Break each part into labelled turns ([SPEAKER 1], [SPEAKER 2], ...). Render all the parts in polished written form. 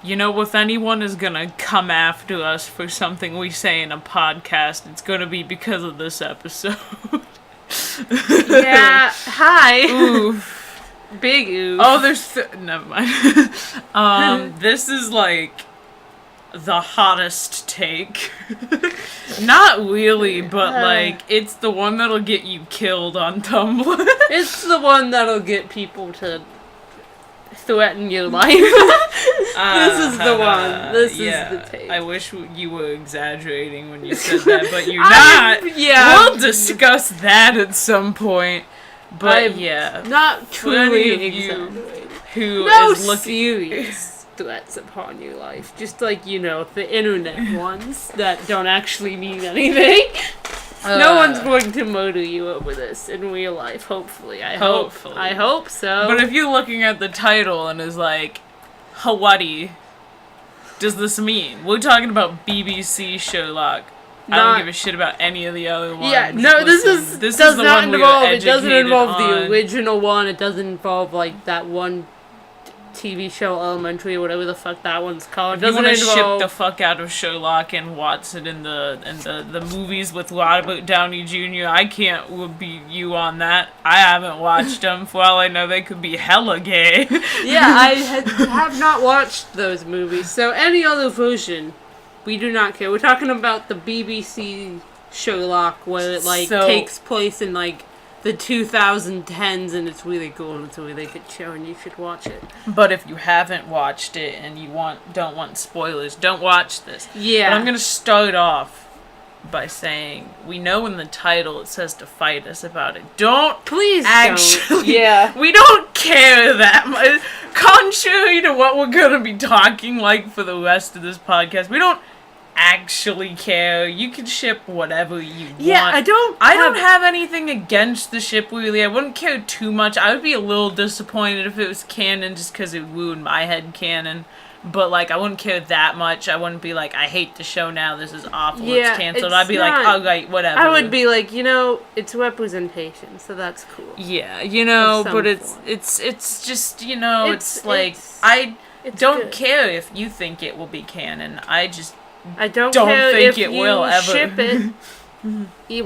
[SPEAKER 1] You know, if anyone is gonna come after us for something we say in a podcast, it's gonna be because of this episode.
[SPEAKER 2] Yeah, hi.
[SPEAKER 1] Oof.
[SPEAKER 2] Big oof.
[SPEAKER 1] Oh, never mind. This is like the hottest take. Not really, but like, it's the one that'll get you killed on Tumblr.
[SPEAKER 2] It's the one that'll get people to threaten your life. This is the one. This is the take.
[SPEAKER 1] I wish you were exaggerating when you said that, but you're not.
[SPEAKER 2] Yeah.
[SPEAKER 1] We'll discuss that at some point. But
[SPEAKER 2] not truly
[SPEAKER 1] exaggerating. Who
[SPEAKER 2] no
[SPEAKER 1] is looking
[SPEAKER 2] serious threats upon your life. Just like, the internet ones that don't actually mean anything. No one's going to murder you over this in real life, hopefully. I hope so.
[SPEAKER 1] But if you're looking at the title and is like, what does this mean? We're talking about BBC Sherlock. I don't give a shit about any of the other ones.
[SPEAKER 2] Yeah, no, this is the one it doesn't involve the original one. It doesn't involve, like, that one TV show, Elementary, or whatever the fuck that one's called.
[SPEAKER 1] If you want to ship the fuck out of Sherlock and Watson in the movies with Robert Downey Jr., I can't be you on that. I haven't watched them. For all I know, they could be hella gay.
[SPEAKER 2] Yeah, I have not watched those movies. So any other version, we do not care. We're talking about the BBC Sherlock, where it takes place in the 2010s, and it's really cool, and it's a really good show, and you should watch it.
[SPEAKER 1] But if you haven't watched it and you don't want spoilers, don't watch this.
[SPEAKER 2] Yeah.
[SPEAKER 1] But I'm gonna start off by saying, we know in the title it says to fight us about it.
[SPEAKER 2] Please
[SPEAKER 1] don't.
[SPEAKER 2] Yeah.
[SPEAKER 1] We don't care that much. Contrary to what we're gonna be talking for the rest of this podcast, we don't actually care. You can ship whatever you want.
[SPEAKER 2] Yeah, I don't
[SPEAKER 1] have anything against the ship, really. I wouldn't care too much. I would be a little disappointed if it was canon just because it ruined my head canon. But, I wouldn't care that much. I wouldn't be like, I hate the show now, this is awful, it's canceled. I'd be like, alright, whatever.
[SPEAKER 2] I would be like, it's representation, so that's cool.
[SPEAKER 1] Yeah, but it's just, I don't care if you think it will be canon. I don't
[SPEAKER 2] care
[SPEAKER 1] think
[SPEAKER 2] if
[SPEAKER 1] it
[SPEAKER 2] you
[SPEAKER 1] will ever
[SPEAKER 2] ship it,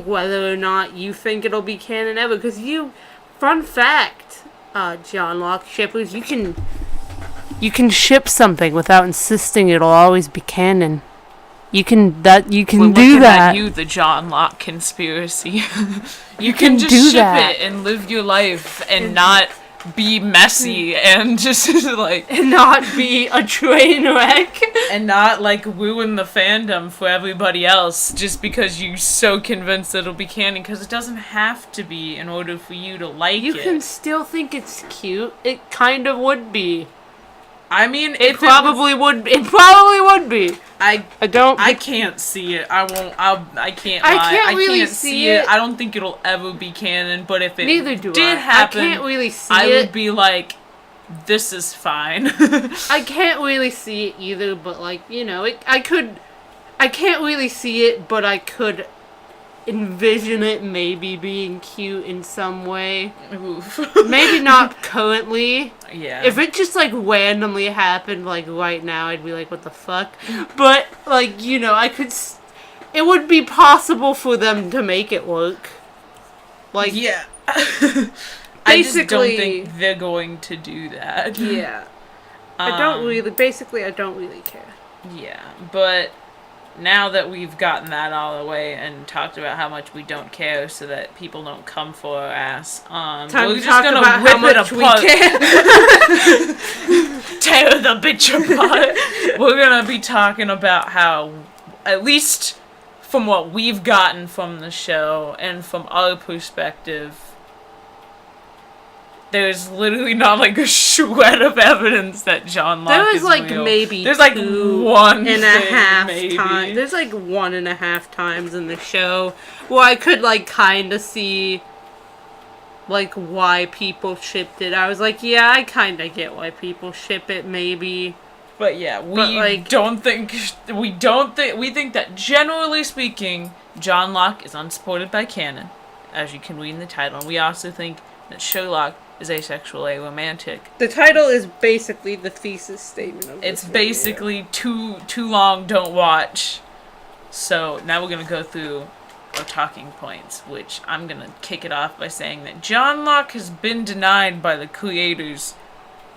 [SPEAKER 2] whether or not you think it'll be canon ever. Because fun fact, Johnlock shippers, you can ship something without insisting it'll always be canon. You can
[SPEAKER 1] We're
[SPEAKER 2] do that.
[SPEAKER 1] At you, the Johnlock conspiracy. you can just ship it and live your life and not be messy and just
[SPEAKER 2] and not be a train wreck
[SPEAKER 1] and not ruin the fandom for everybody else just because you're so convinced that it'll be canon, because it doesn't have to be in order for you to like it.
[SPEAKER 2] You can still think it's cute. It kind of would be.
[SPEAKER 1] I mean,
[SPEAKER 2] it probably would be.
[SPEAKER 1] I can't see it. I won't. I can't lie.
[SPEAKER 2] I can't see it.
[SPEAKER 1] I don't think it'll ever be canon. But if it
[SPEAKER 2] did happen, I can't really see it.
[SPEAKER 1] I would be like, this is fine.
[SPEAKER 2] I can't really see it either. But I can't really see it, but I could envision it maybe being cute in some way.
[SPEAKER 1] Oof. Maybe
[SPEAKER 2] not currently.
[SPEAKER 1] Yeah.
[SPEAKER 2] If it just randomly happened right now, I'd be like, what the fuck? But I could. It would be possible for them to make it work.
[SPEAKER 1] Yeah. I just don't think they're going to do that.
[SPEAKER 2] Yeah. I don't really care.
[SPEAKER 1] Yeah, but now that we've gotten that all the way and talked about how much we don't care so that people don't come for our ass, we're just gonna rip it apart. Tear the bitch apart. We're gonna be talking about how, at least from what we've gotten from the show and from our perspective, there's literally not a shred of evidence that Johnlock is real.
[SPEAKER 2] Maybe
[SPEAKER 1] there's 1.5
[SPEAKER 2] times. There's 1.5 times in the show where I could kind of see why people shipped it. I was like, yeah, I kind of get why people ship it, maybe.
[SPEAKER 1] But yeah, we think that generally speaking, Johnlock is unsupported by Canon, as you can read in the title. And we also think that Sherlock is asexual, aromantic.
[SPEAKER 2] The title is basically the thesis statement of
[SPEAKER 1] It's
[SPEAKER 2] this
[SPEAKER 1] basically too long, don't watch. So now we're going to go through our talking points, which I'm going to kick it off by saying that Johnlock has been denied by the creators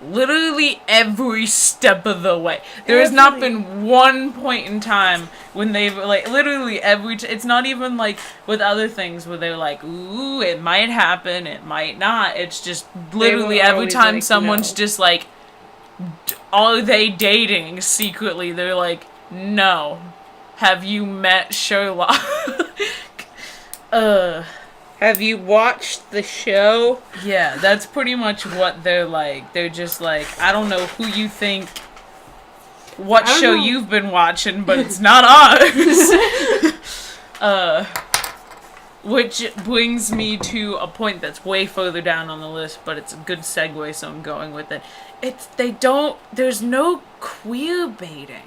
[SPEAKER 1] literally every step of the way. There has not been one point in time when they've, like, literally it's not even like with other things where they're like, ooh, it might happen, it might not. It's just literally every time like, someone's just like, are they dating secretly? They're like, no. Have you met Sherlock?
[SPEAKER 2] Have you watched the show?
[SPEAKER 1] Yeah, that's pretty much what they're like. They're just like, I don't know who you think, what show you've been watching, but it's not ours. Which brings me to a point that's way further down on the list, but it's a good segue, so I'm going with it. There's no queer baiting.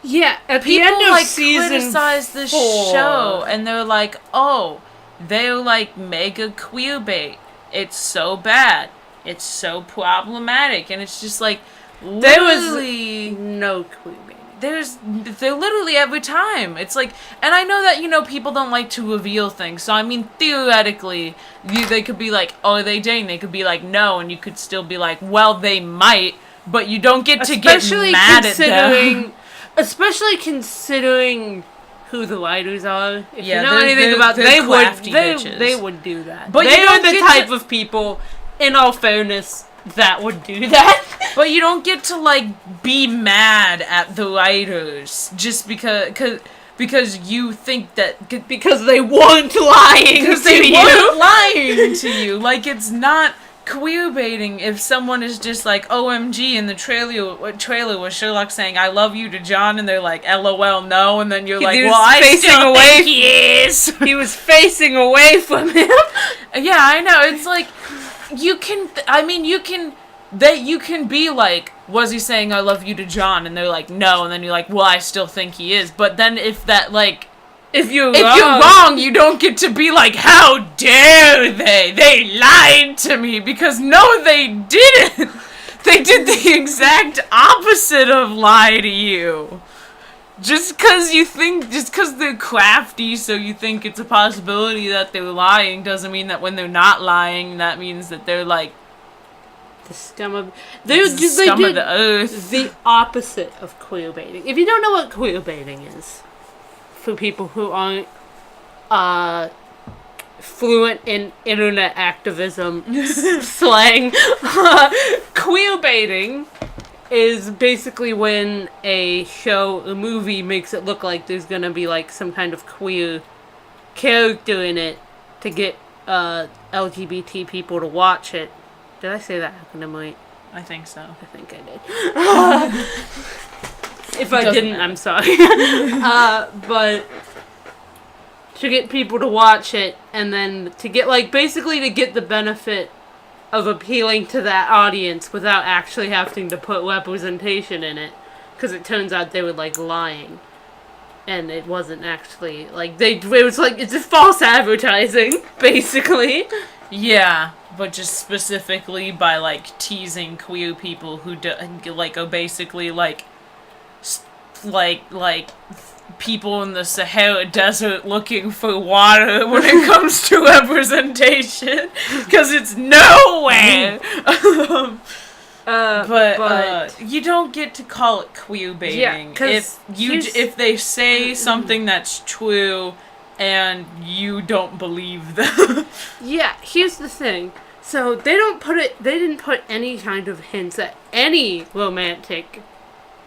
[SPEAKER 2] Yeah, at
[SPEAKER 1] people,
[SPEAKER 2] the end of
[SPEAKER 1] like,
[SPEAKER 2] season
[SPEAKER 1] criticize the
[SPEAKER 2] 4.
[SPEAKER 1] show, and they're like, oh, they're like mega queer bait. It's so bad. It's so problematic, and it's just like literally
[SPEAKER 2] there was no queer baiting.
[SPEAKER 1] They're literally every time. It's like, and I know that people don't like to reveal things. So I mean, theoretically, they could be like, oh, are they dating? They could be like, no, and you could still be like, well, they might, but you don't get to get mad at them.
[SPEAKER 2] Especially considering who the writers are. If you know
[SPEAKER 1] anything
[SPEAKER 2] about
[SPEAKER 1] they
[SPEAKER 2] would do that.
[SPEAKER 1] But
[SPEAKER 2] they are the type of people, in all fairness, that would do that.
[SPEAKER 1] But you don't get to, like, be mad at the writers just because you think that...
[SPEAKER 2] Because they weren't lying
[SPEAKER 1] because they weren't lying to you. Like, it's not queer baiting if someone is just like, OMG, in the trailer was Sherlock saying, I love you to John, and they're like, LOL, no, and then you're like, well, I still think he is.
[SPEAKER 2] He was facing away from him.
[SPEAKER 1] Yeah, I know. It's like, you can be like, was he saying I love you to John? And they're like, no, and then you're like, well, I still think he is. But then if you're wrong, you don't get to be like, how dare they? They lied to me, because no, they didn't. They did the exact opposite of lie to you. Just because they're crafty, so you think it's a possibility that they're lying, doesn't mean that when they're not lying, that means that they're like
[SPEAKER 2] the scum of
[SPEAKER 1] the earth.
[SPEAKER 2] The opposite of queer baiting. If you don't know what queer baiting is, for people who aren't fluent in internet activism slang, queer baiting is basically when a show or movie makes it look like there's gonna be like some kind of queer character in it to get LGBT people to watch it. Did I say that acronym right?
[SPEAKER 1] I think so.
[SPEAKER 2] I think I did. If I didn't, I'm sorry. But to get people to watch it, and then to get, like, basically to get the benefit of appealing to that audience without actually having to put representation in it. Because it turns out they were, like, lying. And it wasn't actually, like, it was like, it's just false advertising, basically.
[SPEAKER 1] Yeah, but just specifically by, like, teasing queer people who, are basically, like people in the Sahara Desert looking for water when it comes to representation, because it's nowhere. But you don't get to call it queer baiting if they say something that's true and you don't believe them.
[SPEAKER 2] Yeah, here's the thing. So they didn't put any kind of hints at any romantic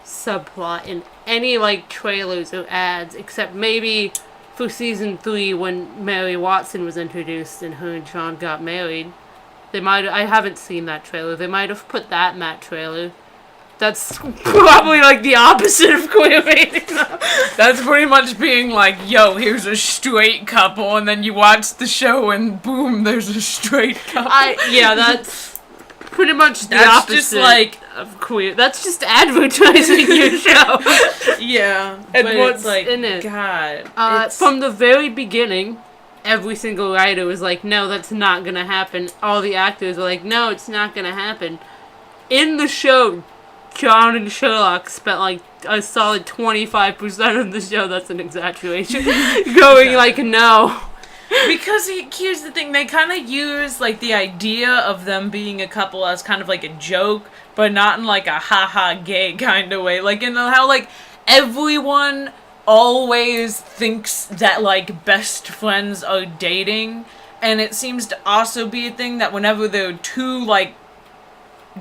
[SPEAKER 2] subplot in any, like, trailers or ads, except maybe for season 3 when Mary Watson was introduced and her and John got married. I haven't seen that trailer. They might have put that in that trailer. That's probably, like, the opposite of queer baiting.
[SPEAKER 1] That's pretty much being like, yo, here's a straight couple, and then you watch the show and boom, there's a straight couple.
[SPEAKER 2] Yeah, that's pretty much the opposite.
[SPEAKER 1] Just like
[SPEAKER 2] of queer. That's just advertising your show.
[SPEAKER 1] Yeah,
[SPEAKER 2] and
[SPEAKER 1] but
[SPEAKER 2] what's
[SPEAKER 1] it's like,
[SPEAKER 2] in it?
[SPEAKER 1] God.
[SPEAKER 2] From the very beginning, every single writer was like, no, that's not gonna happen. All the actors were like, no, it's not gonna happen. In the show, John and Sherlock spent like a solid 25% of the show, that's an exaggeration, going like, no.
[SPEAKER 1] Because here's the thing, they kind of use like the idea of them being a couple as kind of like a joke, but not in like a haha gay kind of way. Like in how like everyone always thinks that like best friends are dating, and it seems to also be a thing that whenever there are two like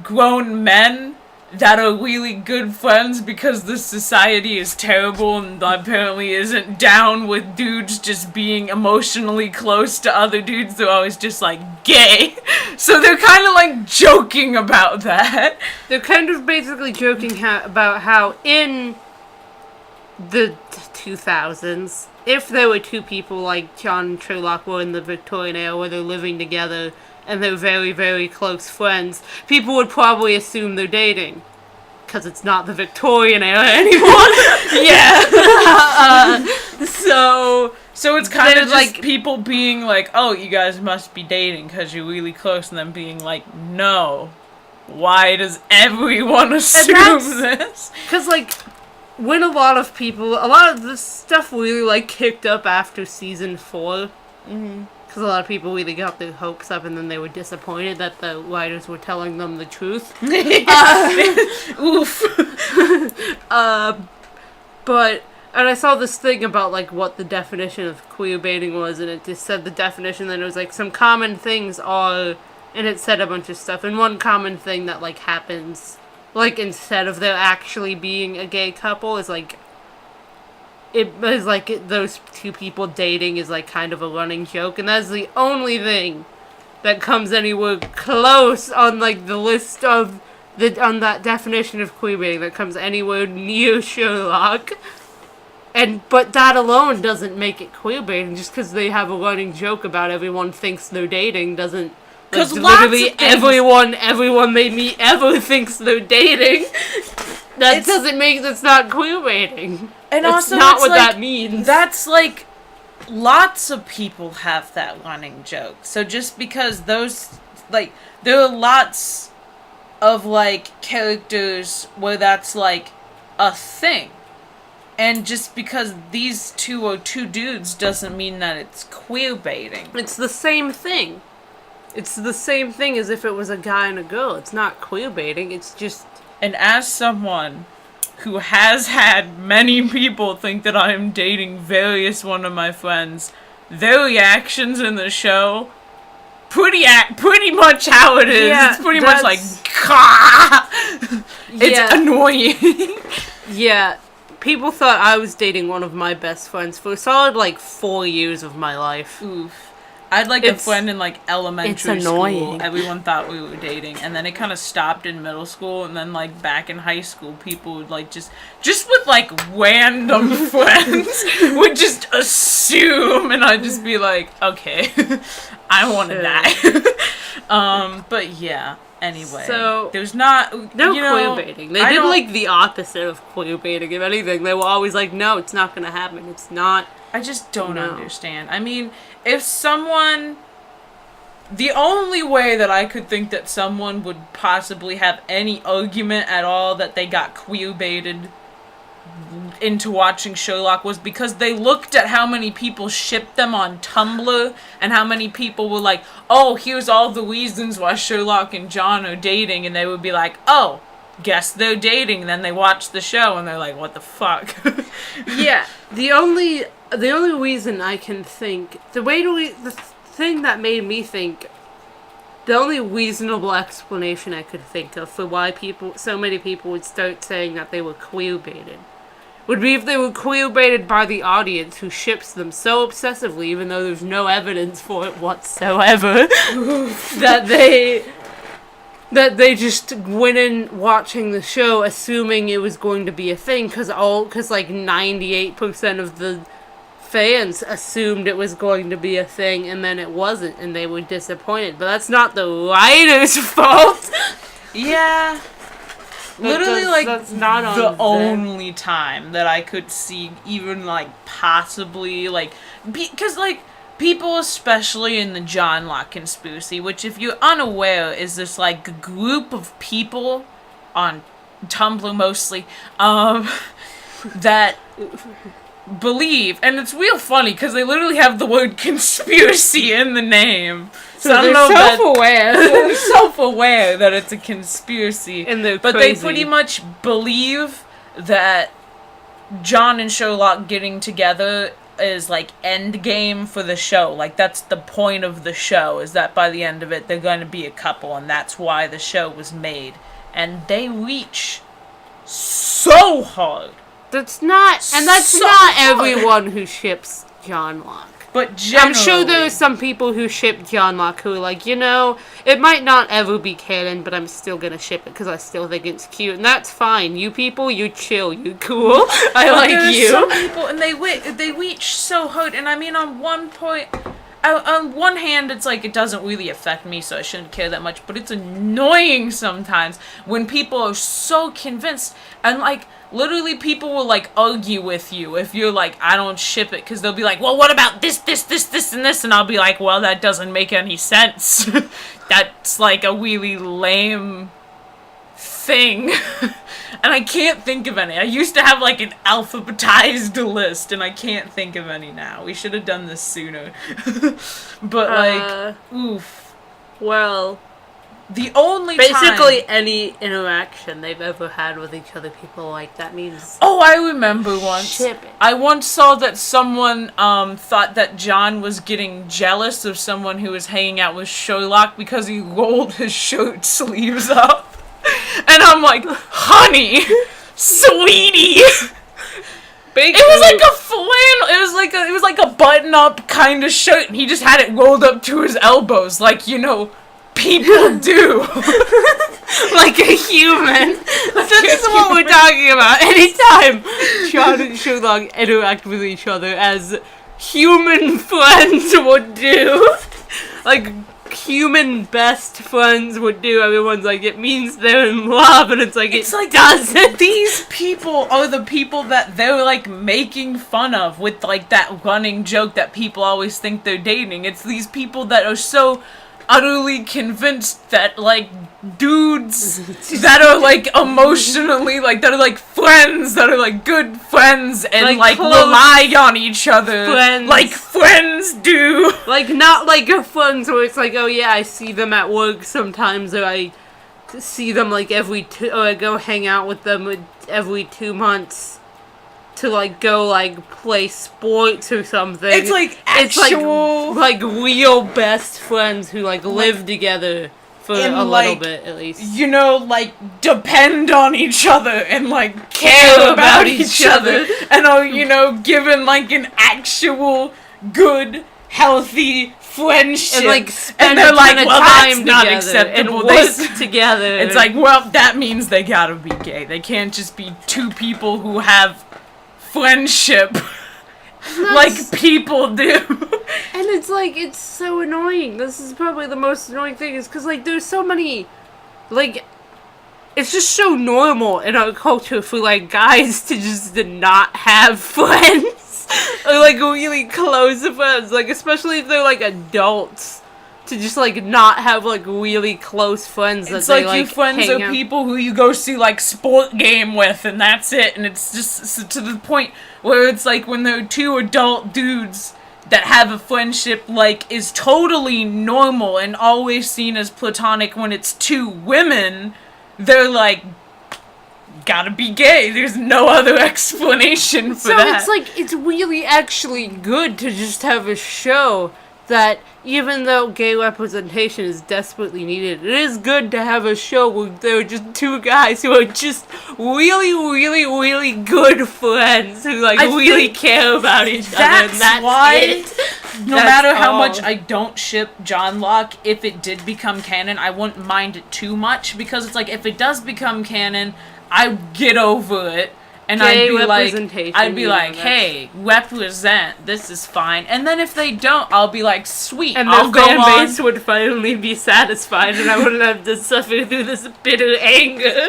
[SPEAKER 1] grown men that are really good friends because this society is terrible and apparently isn't down with dudes just being emotionally close to other dudes, they're always just like gay. So they're kind of like joking about that.
[SPEAKER 2] They're kind of basically joking about how in the 2000s, if there were two people like John and Sherlock were in the Victorian era where they're living together and they're very, very close friends, people would probably assume they're dating. Because it's not the Victorian era anymore.
[SPEAKER 1] Yeah. So it's kind of like people being like, oh, you guys must be dating because you're really close, and then being like, no. Why does everyone assume this?
[SPEAKER 2] Because, like, when a lot of this stuff really, like, kicked up after season 4.
[SPEAKER 1] Mm-hmm.
[SPEAKER 2] Because a lot of people really got their hopes up and then they were disappointed that the writers were telling them the truth.
[SPEAKER 1] Oof.
[SPEAKER 2] And I saw this thing about, like, what the definition of queerbaiting was, and it just said the definition, that it was, like, some common things are, and it said a bunch of stuff, and one common thing that, like, happens, like, instead of there actually being a gay couple is, like, it is like those two people dating is like kind of a running joke, and that's the only thing that comes anywhere close on like the list of on that definition of queerbaiting that comes anywhere near Sherlock. But that alone doesn't make it queerbaiting. Just because they have a running joke about everyone thinks they're dating doesn't. Because literally everyone they meet ever thinks they're dating. Doesn't make that's not queerbaiting.
[SPEAKER 1] And
[SPEAKER 2] that's
[SPEAKER 1] also,
[SPEAKER 2] not what
[SPEAKER 1] like,
[SPEAKER 2] that means.
[SPEAKER 1] That's like, lots of people have that running joke. So just because those, like, there are lots of, like, characters where that's, like, a thing. And just because these two are two dudes doesn't mean that it's queerbaiting.
[SPEAKER 2] It's the same thing. It's the same thing as if it was a guy and a girl. It's not queerbaiting, it's just...
[SPEAKER 1] And as someone who has had many people think that I am dating various one of my friends, their reactions in the show, pretty much how it is. Yeah, it's pretty much like, Gah! It's annoying.
[SPEAKER 2] Yeah, people thought I was dating one of my best friends for a solid, like, 4 years of my life.
[SPEAKER 1] Oof. I had, like, a friend in, like, elementary school. Everyone thought we were dating. And then it kind of stopped in middle school. And then, like, back in high school, people would, like, just with, like, random friends, would just assume. And I'd just be like, okay, I want to die. But, yeah. Anyway. So, there's not...
[SPEAKER 2] No queerbaiting. They did, like, the opposite of queerbaiting. If anything, they were always like, no, it's not going to happen. It's not...
[SPEAKER 1] I just don't understand. I mean, if someone... The only way that I could think that someone would possibly have any argument at all that they got queerbaited into watching Sherlock was because they looked at how many people shipped them on Tumblr and how many people were like, oh, here's all the reasons why Sherlock and John are dating, and they would be like, oh, guess they're dating, and then they watch the show and they're like, what the fuck?
[SPEAKER 2] Yeah, the only reason I can think, the thing that made me think, the only reasonable explanation I could think of for why so many people would start saying that they were queerbaited would be if they were queerbaited by the audience who ships them so obsessively, even though there's no evidence for it whatsoever, that they just went in watching the show assuming it was going to be a thing, because like 98% of the fans assumed it was going to be a thing, and then it wasn't, and they were disappointed. But that's not the writer's fault.
[SPEAKER 1] Yeah. Literally, like, that's not the only time that I could see even, like, possibly, like, because, like, people, especially in the Johnlock conspiracy, which if you're unaware is this like group of people on Tumblr mostly, that believe, and it's real funny because they literally have the word conspiracy in the name. So I don't know
[SPEAKER 2] they're
[SPEAKER 1] self-aware that it's a conspiracy.
[SPEAKER 2] And they're
[SPEAKER 1] but
[SPEAKER 2] crazy.
[SPEAKER 1] They pretty much believe that John and Sherlock getting together is like end game for the show. Like that's the point of the show, is that by the end of it they're going to be a couple, and that's why the show was made. And they reach so hard.
[SPEAKER 2] That's not everyone who ships Johnlock.
[SPEAKER 1] But generally,
[SPEAKER 2] I'm sure there are some people who ship Johnlock who are like, it might not ever be canon, but I'm still gonna ship it because I still think it's cute, and that's fine. You people, you chill, you cool. I like you.
[SPEAKER 1] Some people, and they reach so hard, and I mean, on one hand, it's like it doesn't really affect me, so I shouldn't care that much. But it's annoying sometimes when people are so convinced, and like. Literally, people will, like, argue with you if you're like, I don't ship it, because they'll be like, well, what about this, and this? And I'll be like, well, that doesn't make any sense. That's, like, a really lame thing. And I can't think of any. I used to have, like, an alphabetized list, and I can't think of any now. We should have done this sooner. But, like, oof.
[SPEAKER 2] Well...
[SPEAKER 1] The only
[SPEAKER 2] Basically, any interaction they've ever had with each other, people like, that means...
[SPEAKER 1] Oh, I remember once.
[SPEAKER 2] Ship it.
[SPEAKER 1] I once saw that someone thought that John was getting jealous of someone who was hanging out with Sherlock because he rolled his shirt sleeves up. And I'm like, honey, sweetie. It was like a flannel. It was like a button-up kind of shirt, and he just had it rolled up to his elbows, like, people do.
[SPEAKER 2] Like a human. This is what we're talking about. Anytime John and Sherlock interact with each other as human friends would do. Like human best friends would do. Everyone's like, it means they're in love, and it's like, doesn't.
[SPEAKER 1] These people are the people that they're like making fun of with like that running joke that people always think they're dating. It's these people that are so utterly convinced that, like, dudes that are, like, emotionally, like, that are, like, friends, that are, like, good friends, and, like rely on each other.
[SPEAKER 2] Friends.
[SPEAKER 1] Like friends do.
[SPEAKER 2] Like, not like your friends where it's like, oh yeah, I see them at work sometimes, or I see them, like, or I go hang out with them every 2 months. To, like, go, like, play sports or something.
[SPEAKER 1] It's, like, actual...
[SPEAKER 2] It's, like real best friends who, like, live together for a little bit, at least.
[SPEAKER 1] Like, depend on each other and, like, care about each other. And are, given, like, an actual good, healthy friendship.
[SPEAKER 2] And, like,
[SPEAKER 1] and they're like, well, that's
[SPEAKER 2] time
[SPEAKER 1] not acceptable.
[SPEAKER 2] And work together.
[SPEAKER 1] It's like, well, that means they gotta be gay. They can't just be two people who have... friendship like people do.
[SPEAKER 2] And it's like, it's so annoying. This is probably the most annoying thing, is because, like, there's so many, like, it's just so normal in our culture for, like, guys to just not have friends. Or, like, really close friends. Like, especially if they're, like, adults. To just, like, not have, like, really close friends that they, like,
[SPEAKER 1] your friends are people who you go see, like, sport game with, and that's it. And it's just to the point where it's, like, when there are two adult dudes that have a friendship, like, is totally normal and always seen as platonic. When it's two women, they're, like, gotta be gay. There's no other explanation for that.
[SPEAKER 2] So it's, like, it's really actually good to just have a show that, even though gay representation is desperately needed, it is good to have a show where there are just two guys who are just really, really, really good friends who, like, really care about each other. And that's
[SPEAKER 1] why,
[SPEAKER 2] it.
[SPEAKER 1] No matter how much I don't ship Johnlock, if it did become canon, I wouldn't mind it too much, because it's like, if it does become canon, I get over it. And
[SPEAKER 2] Gay
[SPEAKER 1] I'd be like, hey, represent, this is fine. And then if they don't, I'll be like, sweet,
[SPEAKER 2] and
[SPEAKER 1] I'll
[SPEAKER 2] the
[SPEAKER 1] go
[SPEAKER 2] fan
[SPEAKER 1] on.
[SPEAKER 2] base would finally be satisfied, and I wouldn't have to suffer through this bitter anger.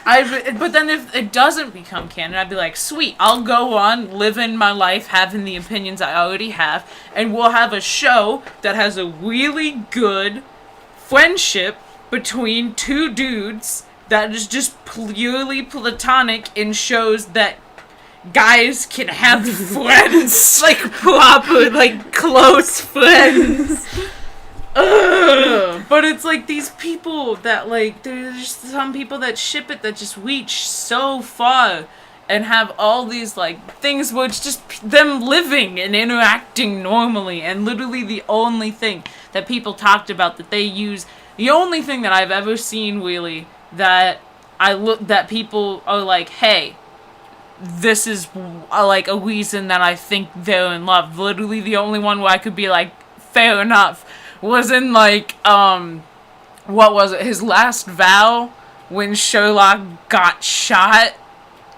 [SPEAKER 1] But then if it doesn't become canon, I'd be like, sweet, I'll go on living my life, having the opinions I already have, and we'll have a show that has a really good friendship between two dudes that is just purely platonic and shows that guys can have friends.
[SPEAKER 2] Like, proper, like, close friends.
[SPEAKER 1] Ugh. But it's like these people that, like, there's just some people that ship it that just reach so far and have all these, like, things where it's just them living and interacting normally, and literally the only thing that people talked about that they use, the only thing that I've ever seen, really, that that people are like, hey, this is like a reason that I think they're in love. Literally the only one where I could be like, fair enough, was in like, what was it, his last vow, when Sherlock got shot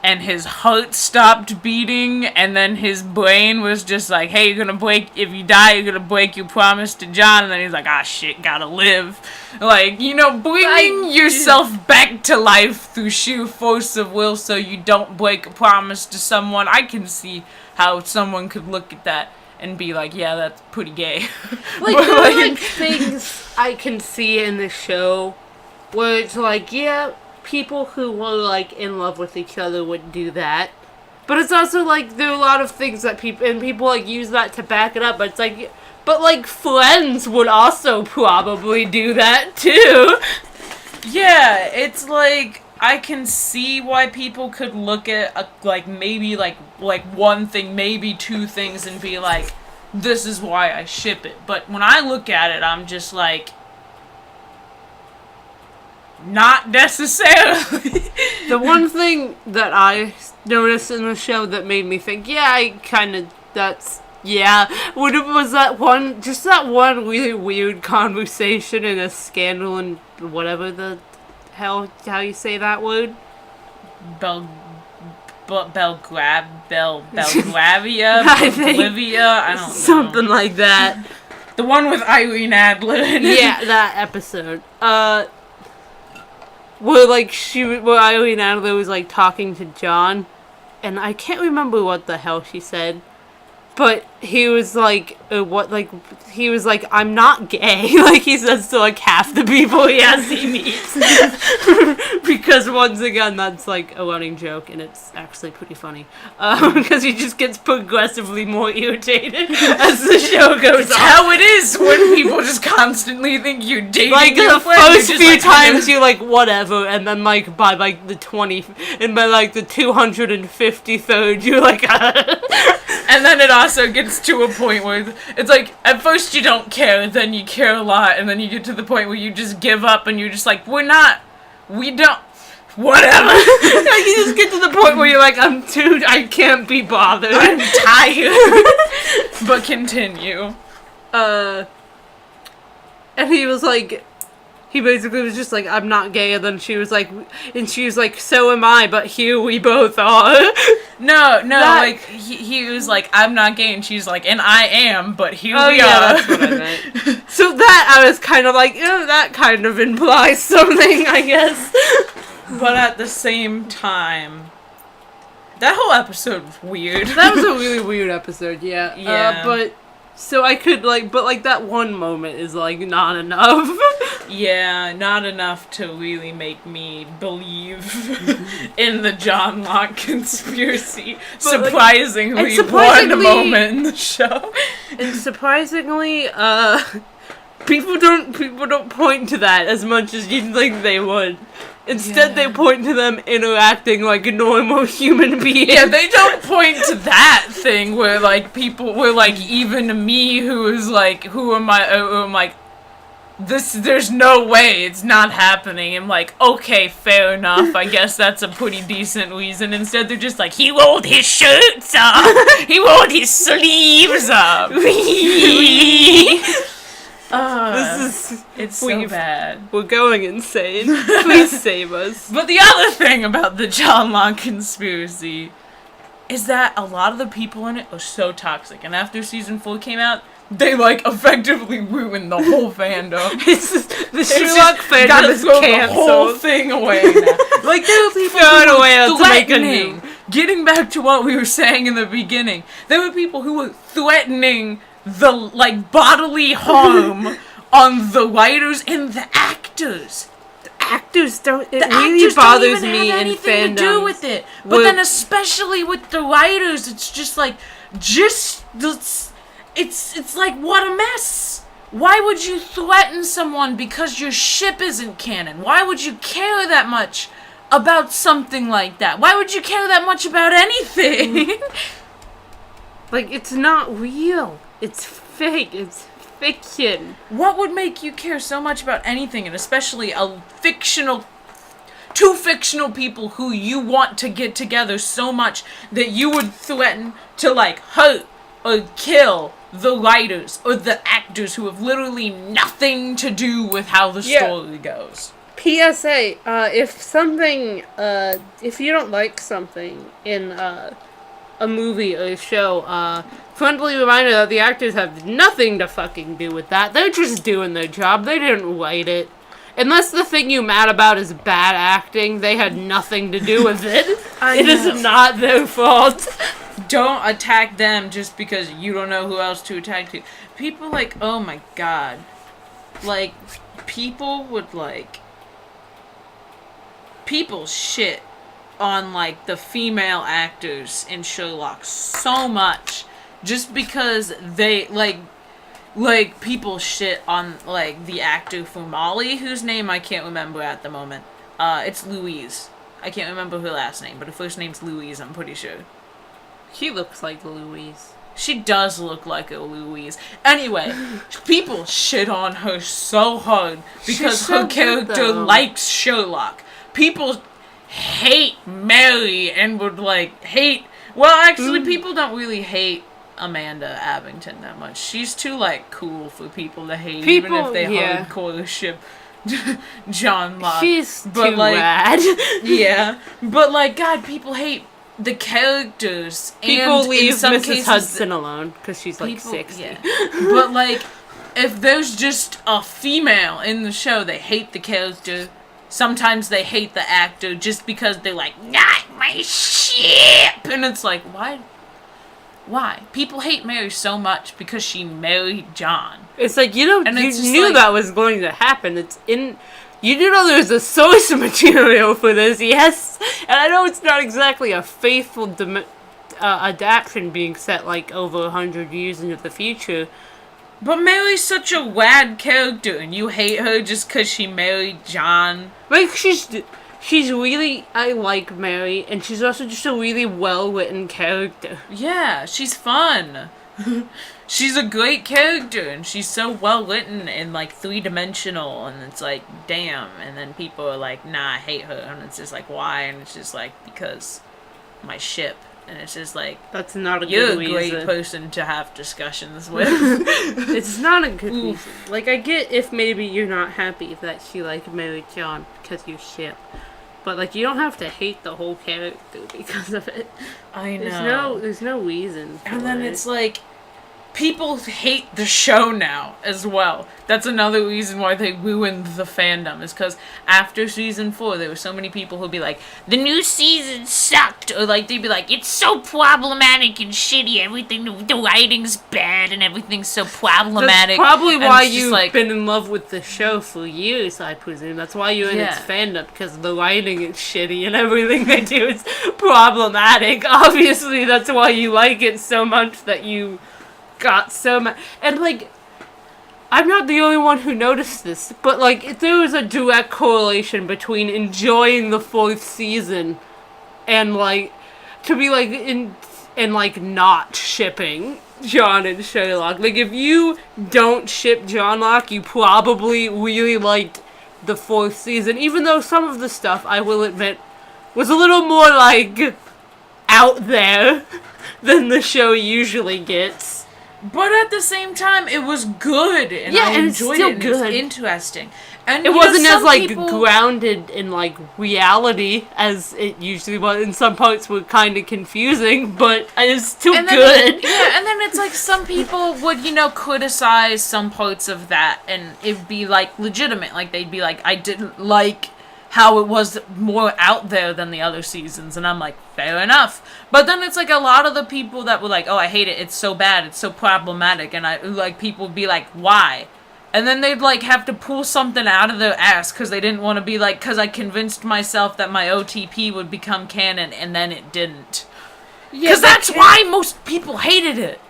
[SPEAKER 1] and his heart stopped beating, and then his brain was just like, hey, if you die, you're gonna break your promise to John, and then he's like, ah, shit, gotta live. Like, you know, bringing yourself back to life through sheer force of will so you don't break a promise to someone, I can see how someone could look at that and be like, yeah, that's pretty gay.
[SPEAKER 2] Like, there are, like, things I can see in the show where it's like, yeah, people who were, like, in love with each other would do that. But it's also, like, there are a lot of things that people, like, use that to back it up, but it's like, but, like, friends would also probably do that, too.
[SPEAKER 1] Yeah, it's like, I can see why people could look at, maybe one thing, maybe two things, and be like, this is why I ship it. But when I look at it, I'm just like, not necessarily.
[SPEAKER 2] The one thing that I noticed in the show that made me think, yeah, was that one really weird conversation in a scandal and whatever the hell, how you say that word?
[SPEAKER 1] Belgravia,
[SPEAKER 2] I think.
[SPEAKER 1] Bolivia, I don't know.
[SPEAKER 2] Something like that.
[SPEAKER 1] The one with Irene Adler in it.
[SPEAKER 2] Yeah, that episode. Where Irene Adler was, like, talking to John, and I can't remember what the hell she said, but he was like, I'm not gay, like, he says to, like, half the people he meets. Because, once again, that's, like, a running joke, and it's actually pretty funny. Because he just gets progressively more irritated as the show goes on.
[SPEAKER 1] How it is when people just constantly think you're dating
[SPEAKER 2] like,
[SPEAKER 1] your
[SPEAKER 2] the
[SPEAKER 1] friend,
[SPEAKER 2] first few times you're like, whatever, and then, like, by, like, the 253rd, you're like,
[SPEAKER 1] And then it also gets to a point where it's like, at first you don't care, then you care a lot, and then you get to the point where you just give up and you're just like, we don't, whatever.
[SPEAKER 2] Like, you just get to the point where you're like, I can't be bothered.
[SPEAKER 1] I'm tired. But continue.
[SPEAKER 2] And he was like, he basically was just like, I'm not gay, and then she was like, so am I, but here we both are.
[SPEAKER 1] Like, he was like, I'm not gay, and she's like, and I am, but here we are.
[SPEAKER 2] That's what I meant. So that, I was kind of like, that kind of implies something, I guess.
[SPEAKER 1] But at the same time, that whole episode was weird.
[SPEAKER 2] That was a really weird episode, yeah.
[SPEAKER 1] Yeah.
[SPEAKER 2] So I could, like, but, like, that one moment is, like, not enough.
[SPEAKER 1] Yeah, not enough to really make me believe in the Johnlock conspiracy. Surprisingly, one moment in the show.
[SPEAKER 2] And surprisingly, people don't point to that as much as you'd think they would. Instead, they point to them interacting like a normal human being.
[SPEAKER 1] Yeah, they don't point to that thing where, like, people were like, even me, who is like, I'm like, there's no way it's not happening. I'm like, okay, fair enough. I guess that's a pretty decent reason. Instead, they're just like, he rolled his shirts up. He rolled his sleeves up. It's so bad.
[SPEAKER 2] We're going insane. Please save us.
[SPEAKER 1] But the other thing about the Johnlock conspiracy is that a lot of the people in it are so toxic, and after season 4 came out, they effectively ruined the whole fandom.
[SPEAKER 2] The Sherlock fandom is canceled.
[SPEAKER 1] The whole thing away now. There were people
[SPEAKER 2] throw away to make a new.
[SPEAKER 1] Getting back to what we were saying in the beginning, there were people who were threatening the bodily harm on the writers and the actors.
[SPEAKER 2] Actors don't. It really bothers me in fandom.
[SPEAKER 1] To do with it, but then especially with the writers, it's just it's like, what a mess. Why would you threaten someone because your ship isn't canon? Why would you care that much about something like that? Why would you care that much about anything?
[SPEAKER 2] It's not real. It's fake. It's fiction.
[SPEAKER 1] What would make you care so much about anything, and especially two fictional people who you want to get together so much that you would threaten to hurt or kill the writers or the actors who have literally nothing to do with how the story goes?
[SPEAKER 2] PSA, if you don't like something in a movie or a show, friendly reminder that the actors have nothing to fucking do with that. They're just doing their job. They didn't write it. Unless the thing you're mad about is bad acting, they had nothing to do with it. It is not their fault.
[SPEAKER 1] Don't attack them just because you don't know who else to attack to. People oh my god. People would people shit on the female actors in Sherlock so much just because they people shit on the actor for Molly, whose name I can't remember at the moment. It's Louise. I can't remember her last name, but her first name's Louise, I'm pretty sure.
[SPEAKER 2] She looks like Louise.
[SPEAKER 1] She does look like a Louise. Anyway, people shit on her so hard because her character likes Sherlock. People hate Mary and would hate. Well, actually, people don't really hate Amanda Abington that much. She's too cool for people to hate, even if they hardcore ship Johnlock.
[SPEAKER 2] She's too rad.
[SPEAKER 1] Yeah, but God, people hate the characters.
[SPEAKER 2] People
[SPEAKER 1] and
[SPEAKER 2] leave
[SPEAKER 1] in some
[SPEAKER 2] Mrs.
[SPEAKER 1] cases,
[SPEAKER 2] Hudson alone because she's 60.
[SPEAKER 1] Yeah. But if there's just a female in the show, they hate the character. Sometimes they hate the actor just because they're not my ship, and it's why? Why? People hate Mary so much because she married John.
[SPEAKER 2] It's you knew that was going to happen. You do know there's a source material for this, yes? And I know it's not exactly a faithful adaptation being set over 100 years into the future.
[SPEAKER 1] But Mary's such a rad character, and you hate her just because she married John.
[SPEAKER 2] She's really, I like Mary, and she's also just a really well-written character.
[SPEAKER 1] Yeah, she's fun. She's a great character, and she's so well-written and, 3-dimensional, and it's damn. And then people are nah, I hate her, and it's just why? And it's just because my ship. And it's just
[SPEAKER 2] that's not a
[SPEAKER 1] you're
[SPEAKER 2] good reason.
[SPEAKER 1] You're a great person to have discussions with.
[SPEAKER 2] It's not a good reason. I get if maybe you're not happy that she married John because you ship. But you don't have to hate the whole character because of it.
[SPEAKER 1] I know.
[SPEAKER 2] There's no reason for
[SPEAKER 1] And then
[SPEAKER 2] it.
[SPEAKER 1] it's people hate the show now as well. That's another reason why they ruined the fandom, is because after season 4, there were so many people who'd be the new season sucked, or they'd be it's so problematic and shitty, everything, the writing's bad and everything's so problematic.
[SPEAKER 2] That's probably why you've been in love with the show for years, I presume. That's why you're in its fandom, because the writing is shitty and everything they do is problematic. Obviously, that's why you like it so much that you got so much. And I'm not the only one who noticed this, but if there was a direct correlation between enjoying the 4th season and to be in not shipping John and Sherlock. If you don't ship Johnlock, you probably really liked the 4th season, even though some of the stuff, I will admit, was a little more out there than the show usually gets.
[SPEAKER 1] But at the same time, it was good, and I enjoyed it, and it was interesting. And
[SPEAKER 2] it wasn't as, like, grounded in, like, reality as it usually was. In some parts were kind of confusing, but it's still good.
[SPEAKER 1] And then it's like some people would, criticize some parts of that, and it'd be, like, legitimate. Like, they'd be like, I didn't like how it was more out there than the other seasons, and I'm like, fair enough. But then it's like a lot of the people that were like, oh, I hate it, it's so bad, it's so problematic, and people would be like, why? And then they'd, like, have to pull something out of their ass because they didn't want to be like, because I convinced myself that my OTP would become canon, and then it didn't. Because that's why most people hated it.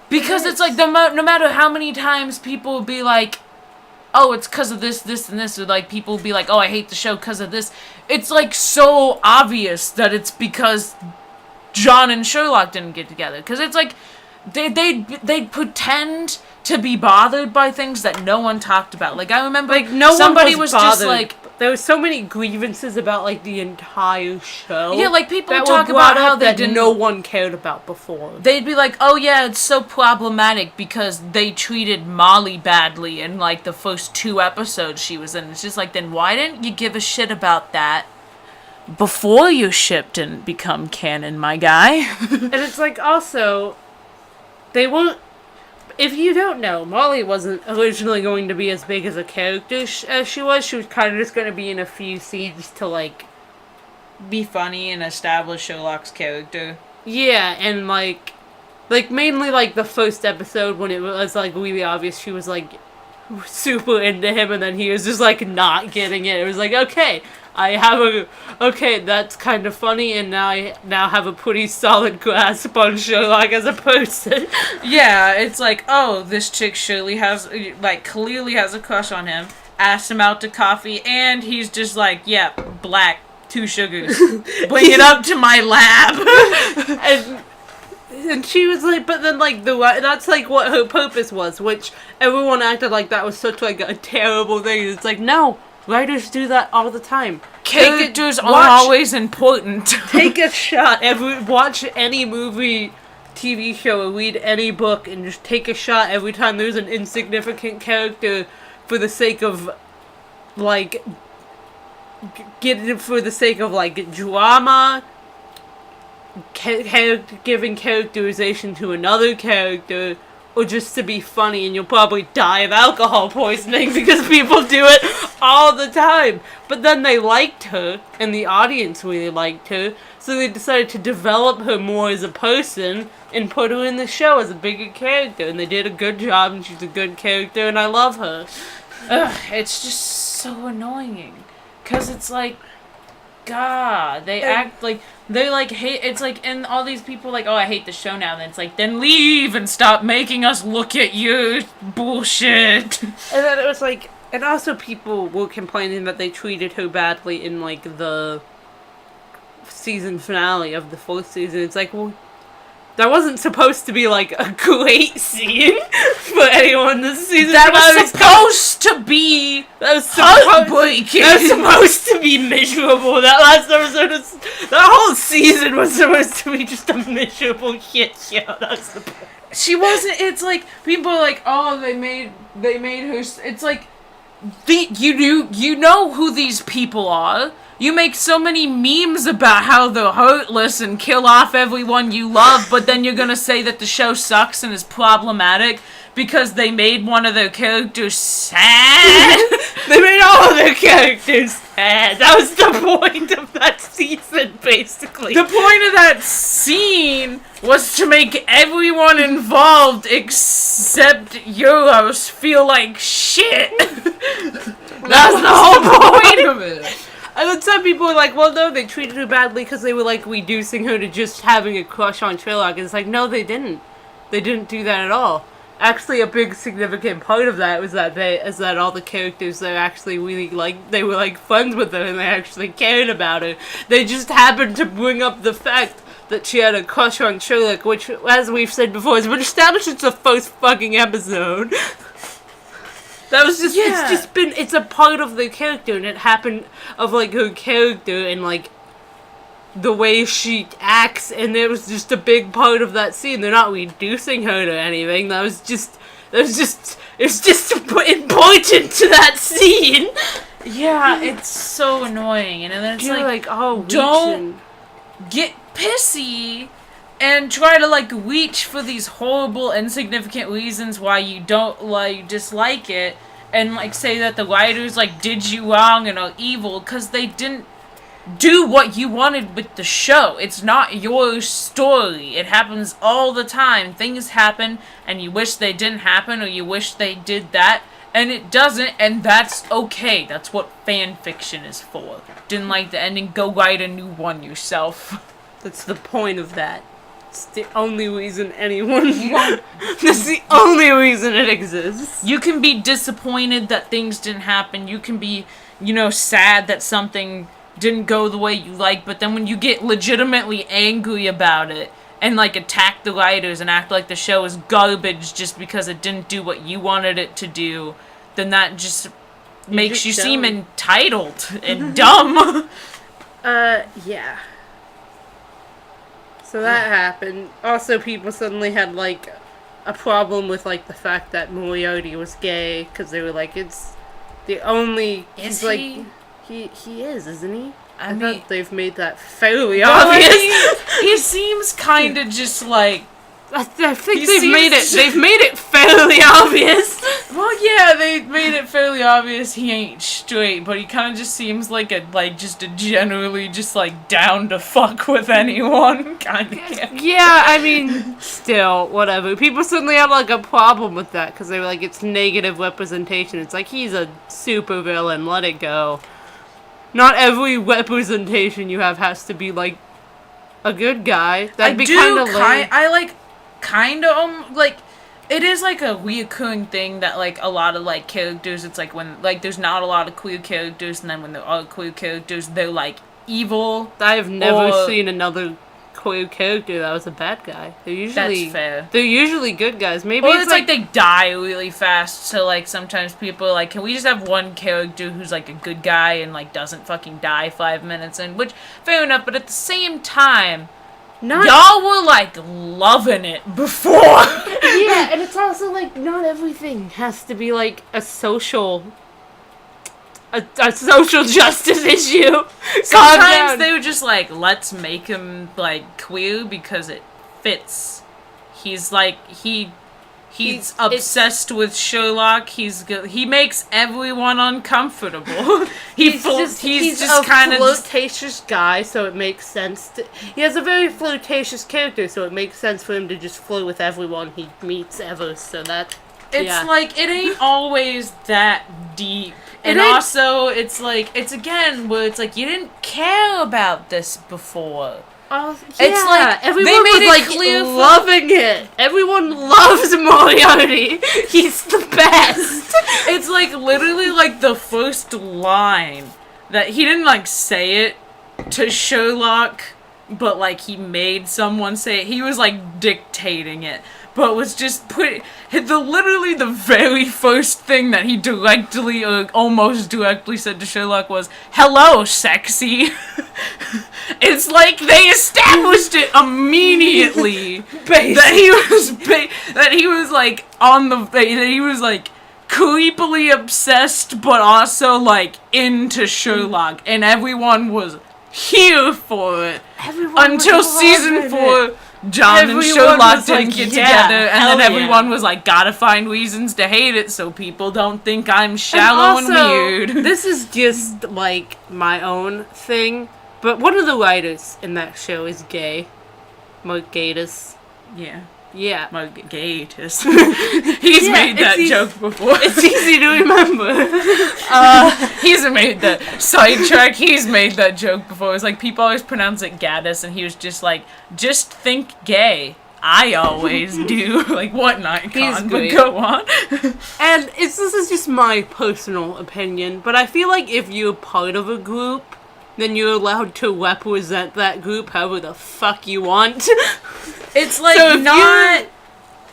[SPEAKER 1] Because it's like, no matter how many times people would be like, oh, it's because of this, this, and this, or, like, people would be like, oh, I hate the show because of this. It's, like, so obvious that it's because John and Sherlock didn't get together. Because it's like, they'd pretend to be bothered by things that no one talked about. Like, I remember,
[SPEAKER 2] like, somebody was bothered. Just like, there was so many grievances about, like, the entire show.
[SPEAKER 1] Yeah, like, people talk about how
[SPEAKER 2] no one cared about before.
[SPEAKER 1] They'd be like, oh yeah, it's so problematic because they treated Molly badly in, like, the first 2 episodes she was in. It's just like, then why didn't you give a shit about that before your ship didn't become canon, my guy?
[SPEAKER 2] And it's like, also, they won't. If you don't know, Molly wasn't originally going to be as big as a character as she was. She was kind of just going to be in a few scenes to, like,
[SPEAKER 1] be funny and establish Sherlock's character.
[SPEAKER 2] Yeah, and, like, mainly, like, the first episode when it was, like, really obvious she was, like, super into him, and then he was just, like, not getting it. It was like, okay, okay, that's kind of funny, and now I have a pretty solid grasp on Sherlock as a person.
[SPEAKER 1] Yeah, it's like, oh, this chick clearly has a crush on him, asked him out to coffee, and he's just like, yeah, black, 2 sugars. Bring it up to my lab.
[SPEAKER 2] And she was like, but then, like, that's, like, what her purpose was, which everyone acted like that was such, like, a terrible thing. It's like, no. Writers do that all the time.
[SPEAKER 1] Characters are always important.
[SPEAKER 2] Take a shot. Watch any movie, TV show, or read any book, and just take a shot every time there's an insignificant character for the sake of, like, drama, giving characterization to another character, or just to be funny, and you'll probably die of alcohol poisoning because people do it all the time. But then they liked her, and the audience really liked her, so they decided to develop her more as a person and put her in the show as a bigger character, and they did a good job, and she's a good character, and I love her.
[SPEAKER 1] Ugh, it's just so annoying. Because it's like, God, they act like, they like hate, it's like, and all these people like, oh, I hate the show now, and it's like, then leave and stop making us look at you, bullshit.
[SPEAKER 2] And then it was like, and also people were complaining that they treated her badly in, like, the season finale of the 4th season. It's like, well, that wasn't supposed to be, like, a great scene for anyone this season.
[SPEAKER 1] That was supposed to be heartbreaking.
[SPEAKER 2] That was supposed to be miserable. That last episode that whole season was supposed to be just a miserable shit show. That's the point.
[SPEAKER 1] She wasn't, it's like, people are like, oh, they made her, it's like, you know who these people are. You make so many memes about how they're heartless and kill off everyone you love, but then you're gonna say that the show sucks and is problematic because they made one of their characters sad?
[SPEAKER 2] They made all of their characters sad. That was the point of that season, basically.
[SPEAKER 1] The point of that scene was to make everyone involved except Euros feel like shit. That's the whole point of it.
[SPEAKER 2] And then some people were like, well, no, they treated her badly because they were, like, reducing her to just having a crush on Sherlock. And it's like, no, they didn't. They didn't do that at all. Actually, a big significant part of that was that all the characters that actually really, like, they were, like, friends with her and they actually cared about her. They just happened to bring up the fact that she had a crush on Sherlock, which, as we've said before, has been established since the first fucking episode. That was just, it's a part of the character, and it happened of, like, her character, and, like, the way she acts, and it was just a big part of that scene. They're not reducing her to anything. It's just important to that scene.
[SPEAKER 1] Yeah, it's so annoying, and then it's like,
[SPEAKER 2] oh,
[SPEAKER 1] don't get pissy and try to like reach for these horrible, insignificant reasons why you don't dislike it, and like say that the writers like did you wrong and are evil because they didn't do what you wanted with the show. It's not your story. It happens all the time. Things happen, and you wish they didn't happen, or you wish they did that. And it doesn't, and that's okay. That's what fan fiction is for. Didn't like the ending? Go write a new one yourself.
[SPEAKER 2] That's the point of that. It's the only reason anyone... That's the only reason it exists.
[SPEAKER 1] You can be disappointed that things didn't happen. You can be, sad that something didn't go the way you like. But then when you get legitimately angry about it, and like attack the writers and act like the show is garbage just because it didn't do what you wanted it to do, then that just makes you seem entitled and dumb.
[SPEAKER 2] Yeah. So that happened. Also, people suddenly had like a problem with like the fact that Moriarty was gay, because they were like, it's the only...
[SPEAKER 1] Is
[SPEAKER 2] he? He is, isn't he? I
[SPEAKER 1] mean,
[SPEAKER 2] thought they've made that fairly obvious.
[SPEAKER 1] He seems kind of just like...
[SPEAKER 2] I think they've made it fairly obvious.
[SPEAKER 1] Well, yeah, they made it fairly obvious he ain't straight, but he kind of just seems like a generally just like down to fuck with anyone kind of kid.
[SPEAKER 2] Yeah, I mean, still, whatever. People suddenly have like a problem with that because they were like, it's negative representation. It's like, he's a super villain, let it go. Not every representation you have has to be, like, a good guy. That'd be kind of lame.
[SPEAKER 1] It is, like, a reoccurring thing that, like, a lot of, like, characters, it's like when, like, there's not a lot of queer characters, and then when there are queer characters, they're, like, evil.
[SPEAKER 2] I've never seen another queer character that was a bad guy.
[SPEAKER 1] That's fair.
[SPEAKER 2] They're usually good guys. Maybe
[SPEAKER 1] it's like they die really fast, so like sometimes people are like, can we just have one character who's like a good guy and like doesn't fucking die 5 minutes in? Which, fair enough, but at the same time, y'all were like loving it before.
[SPEAKER 2] Yeah, and it's also like not everything has to be like a social justice issue.
[SPEAKER 1] Sometimes they were just like, let's make him like queer because it fits. He's like he's obsessed with Sherlock. He makes everyone uncomfortable. He's just kind of
[SPEAKER 2] flirtatious guy, so it makes sense. He has a very flirtatious character, so it makes sense for him to just flirt with everyone he meets ever. So that
[SPEAKER 1] like it ain't always that deep. And also, it's like, it's again, where it's like, you didn't care about this before.
[SPEAKER 2] Oh, yeah.
[SPEAKER 1] It's like,
[SPEAKER 2] everyone was like loving it. Everyone loves Moriarty. He's the best.
[SPEAKER 1] It's like, literally, like, the first line that he didn't, like, say it to Sherlock, but, like, he made someone say it. He was, like, dictating it. But was just literally the very first thing that he directly or almost directly said to Sherlock was, "Hello, sexy." It's like they established it immediately that he was like that he was like creepily obsessed, but also like into Sherlock, and everyone was here for it until season 4. John and Sherlock didn't get together, and then everyone was like, gotta find reasons to hate it so people don't think I'm shallow and weird.
[SPEAKER 2] This is just, like, my own thing, but one of the writers in that show is gay. Mark Gatiss. Yeah.
[SPEAKER 1] Mark Gatiss. He's made that joke before.
[SPEAKER 2] It's easy to remember.
[SPEAKER 1] He's made that sidetrack. He's made that joke before. It's like people always pronounce it Gaddis, and he was just like, just think gay. I always do. Like, what an icon. But go on.
[SPEAKER 2] And this is just my personal opinion, but I feel like if you're part of a group, then you're allowed to represent that group however the fuck you want.
[SPEAKER 1] It's like, so not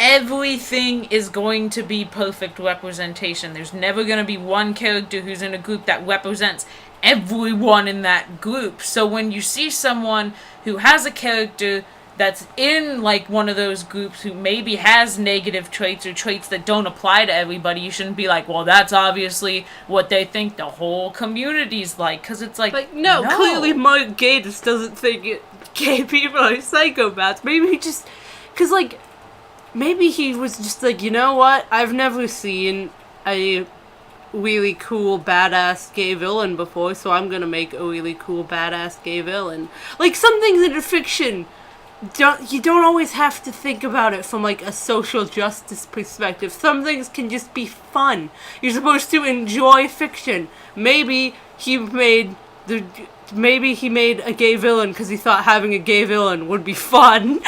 [SPEAKER 1] everything is going to be perfect representation. There's never going to be one character who's in a group that represents everyone in that group. So when you see someone who has a character that's in, like, one of those groups who maybe has negative traits or traits that don't apply to everybody, you shouldn't be like, well, that's obviously what they think the whole community's like, because it's like,
[SPEAKER 2] no, clearly Mark Gatiss doesn't think gay people are psychopaths. Maybe he just, because, like, maybe he was just like, you know what, I've never seen a really cool, badass gay villain before, so I'm gonna make a really cool, badass gay villain. Like, some things in fiction, you don't always have to think about it from, like, a social justice perspective. Some things can just be fun. You're supposed to enjoy fiction. Maybe he made a gay villain because he thought having a gay villain would be fun.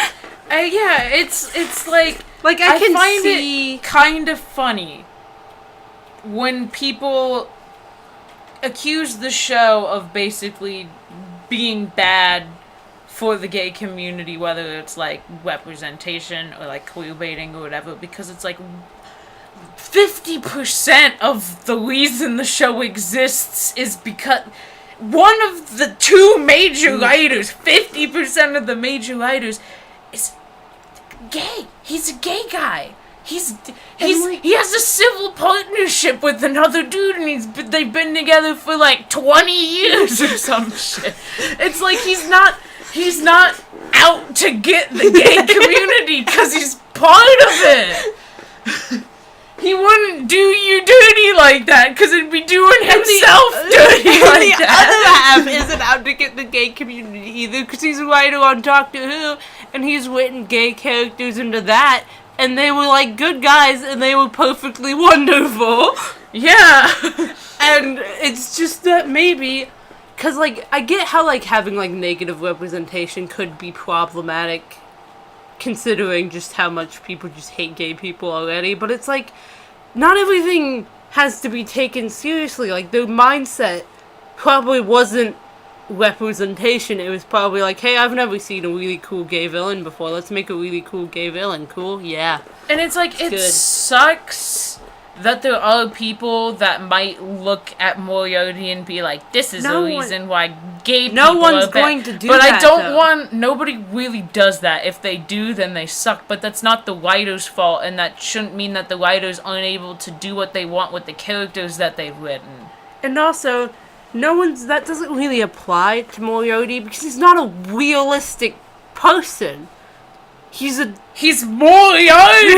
[SPEAKER 1] Yeah, it's like
[SPEAKER 2] I can
[SPEAKER 1] find
[SPEAKER 2] see
[SPEAKER 1] it kind of funny when people accuse the show of basically being bad for the gay community, whether it's, like, representation or, like, queerbaiting or whatever, because it's, like, 50% of the reason the show exists is because one of the two major writers, 50% of the major writers, is gay. He's a gay guy. He has a civil partnership with another dude, and they've been together for, like, 20 years or some shit. It's like he's not out to get the gay community because he's part of it. He wouldn't do you dirty like that because it'd be doing himself dirty like that.
[SPEAKER 2] The other half isn't out to get the gay community either because he's a writer on Doctor Who and he's written gay characters into that, and they were, like, good guys and they were perfectly wonderful.
[SPEAKER 1] Yeah.
[SPEAKER 2] And it's just that maybe, because, like, I get how, like, having, like, negative representation could be problematic considering just how much people just hate gay people already, but it's like, not everything has to be taken seriously. Like, their mindset probably wasn't representation. It was probably like, hey, I've never seen a really cool gay villain before. Let's make a really cool gay villain. Cool? Yeah.
[SPEAKER 1] And it's like, it sucks that there are people that might look at Moriarty and be like, this is the reason why gay people
[SPEAKER 2] No one's
[SPEAKER 1] are
[SPEAKER 2] going to do
[SPEAKER 1] but
[SPEAKER 2] that,
[SPEAKER 1] I don't
[SPEAKER 2] though.
[SPEAKER 1] want, nobody really does that. If they do, then they suck. But that's not the writer's fault, and that shouldn't mean that the writers aren't able to do what they want with the characters that they've written.
[SPEAKER 2] And also, that doesn't really apply to Moriarty because he's not a realistic person. He's Moriarty!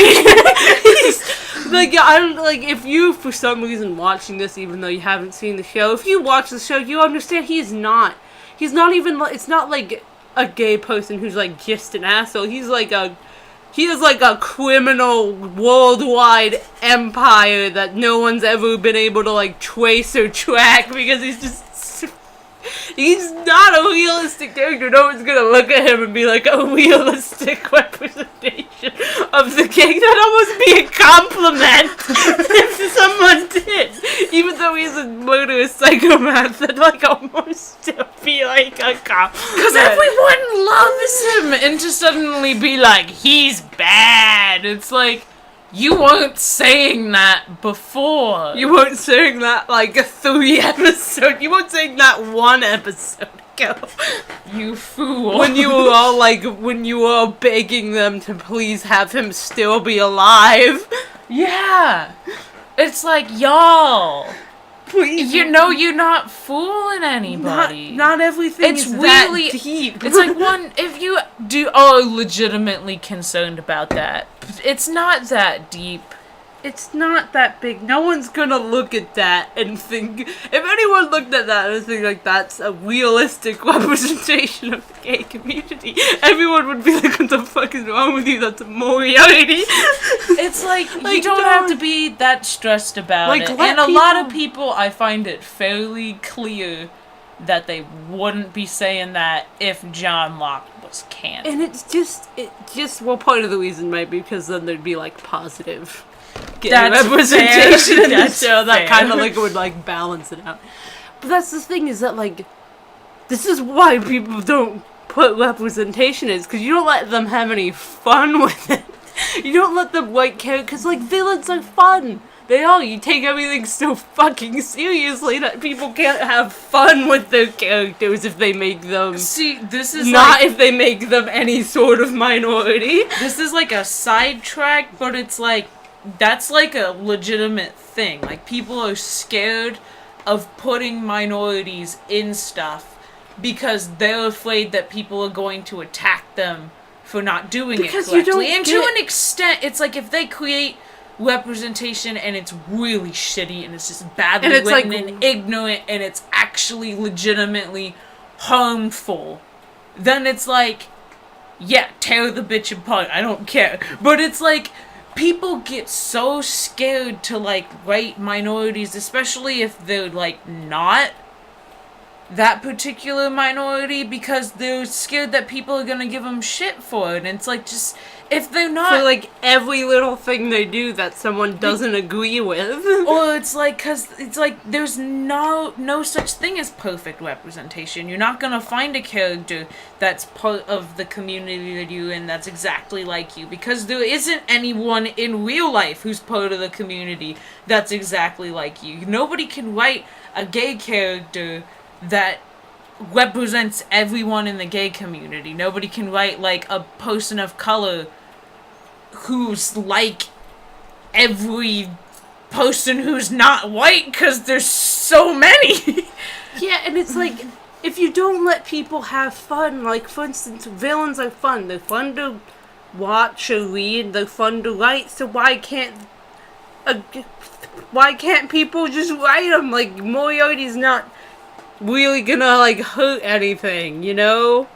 [SPEAKER 2] If you, for some reason, watching this, even though you haven't seen the show, if you watch the show, you understand he's not even, it's not like a gay person who's, like, just an asshole. He is like a criminal worldwide empire that no one's ever been able to, like, trace or track because he's not a realistic character. No one's gonna look at him and be like, a realistic representation of the king. That'd almost be a compliment if someone did. Even though he's a murderous psychopath, that'd, like, almost still be like a compliment.
[SPEAKER 1] Because everyone loves him, and to suddenly be like, he's bad. It's like, you weren't saying that before.
[SPEAKER 2] You weren't saying that, like, 3 episodes. You weren't saying that 1 episode ago.
[SPEAKER 1] You fool.
[SPEAKER 2] When you were all begging them to please have him still be alive.
[SPEAKER 1] Yeah. It's like, y'all.
[SPEAKER 2] Please.
[SPEAKER 1] You know you're not fooling anybody.
[SPEAKER 2] Not everything is really that deep.
[SPEAKER 1] It's like, if you are legitimately concerned about that, it's not that deep.
[SPEAKER 2] It's not that big. No one's gonna look at that and think... If anyone looked at that and think, like, that's a realistic representation of the gay community, everyone would be like, what the fuck is wrong with you? That's Moriarty.
[SPEAKER 1] It's like you don't have to be that stressed about it. And a lot of people, I find it fairly clear that they wouldn't be saying that if Johnlock was canon.
[SPEAKER 2] And it just, well, part of the reason might be because then there'd be, like, positive gay representation in the show that kind of, like, would, like, balance it out. But that's the thing, is that, like, this is why people don't put representation in, because you don't let them have any fun with it. You don't let them, like, care, because, like, villains are fun. You take everything so fucking seriously that people can't have fun with their characters if they make them...
[SPEAKER 1] See, this is
[SPEAKER 2] not if they make them any sort of minority.
[SPEAKER 1] This is like a sidetrack, but it's like, that's like a legitimate thing. Like, people are scared of putting minorities in stuff because they're afraid that people are going to attack them for not doing it correctly. And to an extent, it's like if they create representation and it's really shitty and it's just badly written and ignorant and it's actually legitimately harmful, then it's like, yeah, tear the bitch apart, I don't care. But it's like, people get so scared to, like, write minorities, especially if they're, like, not that particular minority, because they're scared that people are gonna give them shit for it. And it's like, just, if they're not...
[SPEAKER 2] For, like, every little thing they do that someone doesn't agree with.
[SPEAKER 1] Or it's like, because it's like, there's no such thing as perfect representation. You're not gonna find a character that's part of the community that you're in that's exactly like you, because there isn't anyone in real life who's part of the community that's exactly like you. Nobody can write a gay character that represents everyone in the gay community. Nobody can write, like, a person of color who's like every person who's not white, because there's so many.
[SPEAKER 2] Yeah, and it's like, if you don't let people have fun, like, for instance, villains are fun. They're fun to watch or read. They're fun to write. So why can't people just write them? Like, Moriarty's not really gonna, like, hurt anything, you know?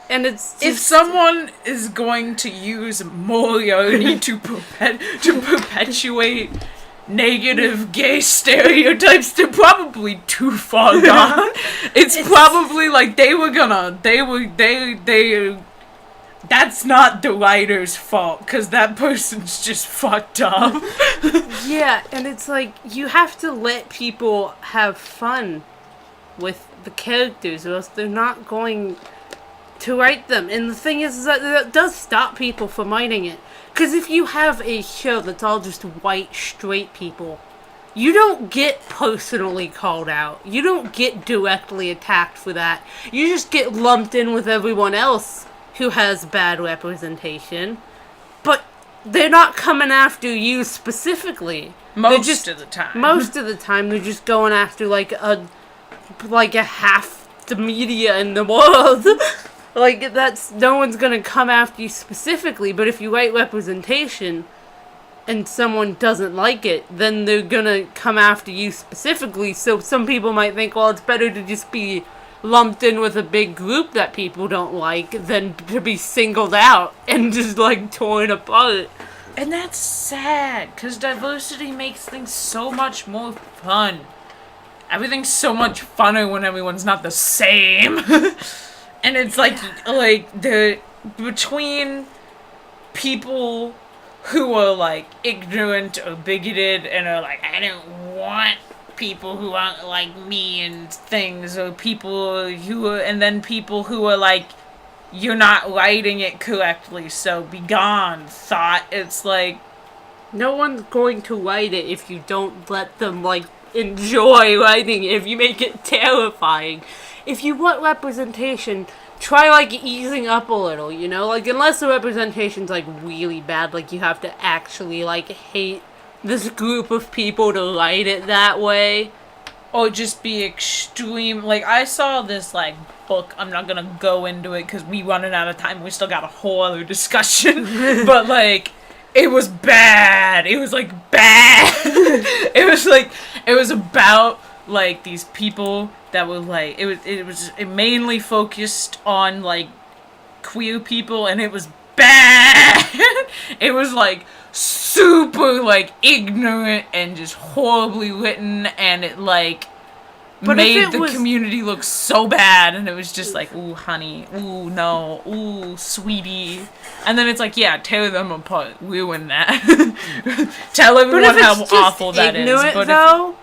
[SPEAKER 2] And it's just...
[SPEAKER 1] If someone is going to use Moriarty to perpetuate negative gay stereotypes, they're probably too far gone. It's probably like that's not the writer's fault, because that person's just fucked up.
[SPEAKER 2] Yeah, and it's like, you have to let people have fun with the characters, or else they're not going to write them. And the thing is that does stop people from writing it. Because if you have a show that's all just white, straight people, you don't get personally called out. You don't get directly attacked for that. You just get lumped in with everyone else who has bad representation. But they're not coming after you specifically.
[SPEAKER 1] Most of the time.
[SPEAKER 2] Most of the time, they're just going after, like a half the media in the world. Like, that's, no one's gonna come after you specifically, but if you write representation and someone doesn't like it, then they're gonna come after you specifically. So some people might think, well, it's better to just be lumped in with a big group that people don't like than to be singled out and just, like, torn apart.
[SPEAKER 1] And that's sad, because diversity makes things so much more fun. Everything's so much funner when everyone's not the same. And it's like the between people who are, like, ignorant or bigoted and are like, I don't want people who aren't like me and things, or people who are, and then people who are like, you're not writing it correctly, so be gone, thought. It's like,
[SPEAKER 2] no one's going to write it if you don't let them, like, enjoy writing it, if you make it terrifying. If you want representation, try, like, easing up a little, you know? Like, unless the representation's, like, really bad, like, you have to actually, like, hate this group of people to write it that way.
[SPEAKER 1] Or just be extreme. Like, I saw this, like, book. I'm not gonna go into it because we running out of time. We still got a whole other discussion. But, like, it was bad. It was, like, bad. It was about, like, these people that were, like, it mainly focused on, like, queer people, and it was bad. It was, like, super, like, ignorant and just horribly written, and it, like, made the community look so bad, and it was just like, ooh, honey, ooh, no, ooh, sweetie. And then it's like, yeah, tear them apart, ruin that. Tell everyone how awful that is.
[SPEAKER 2] But though,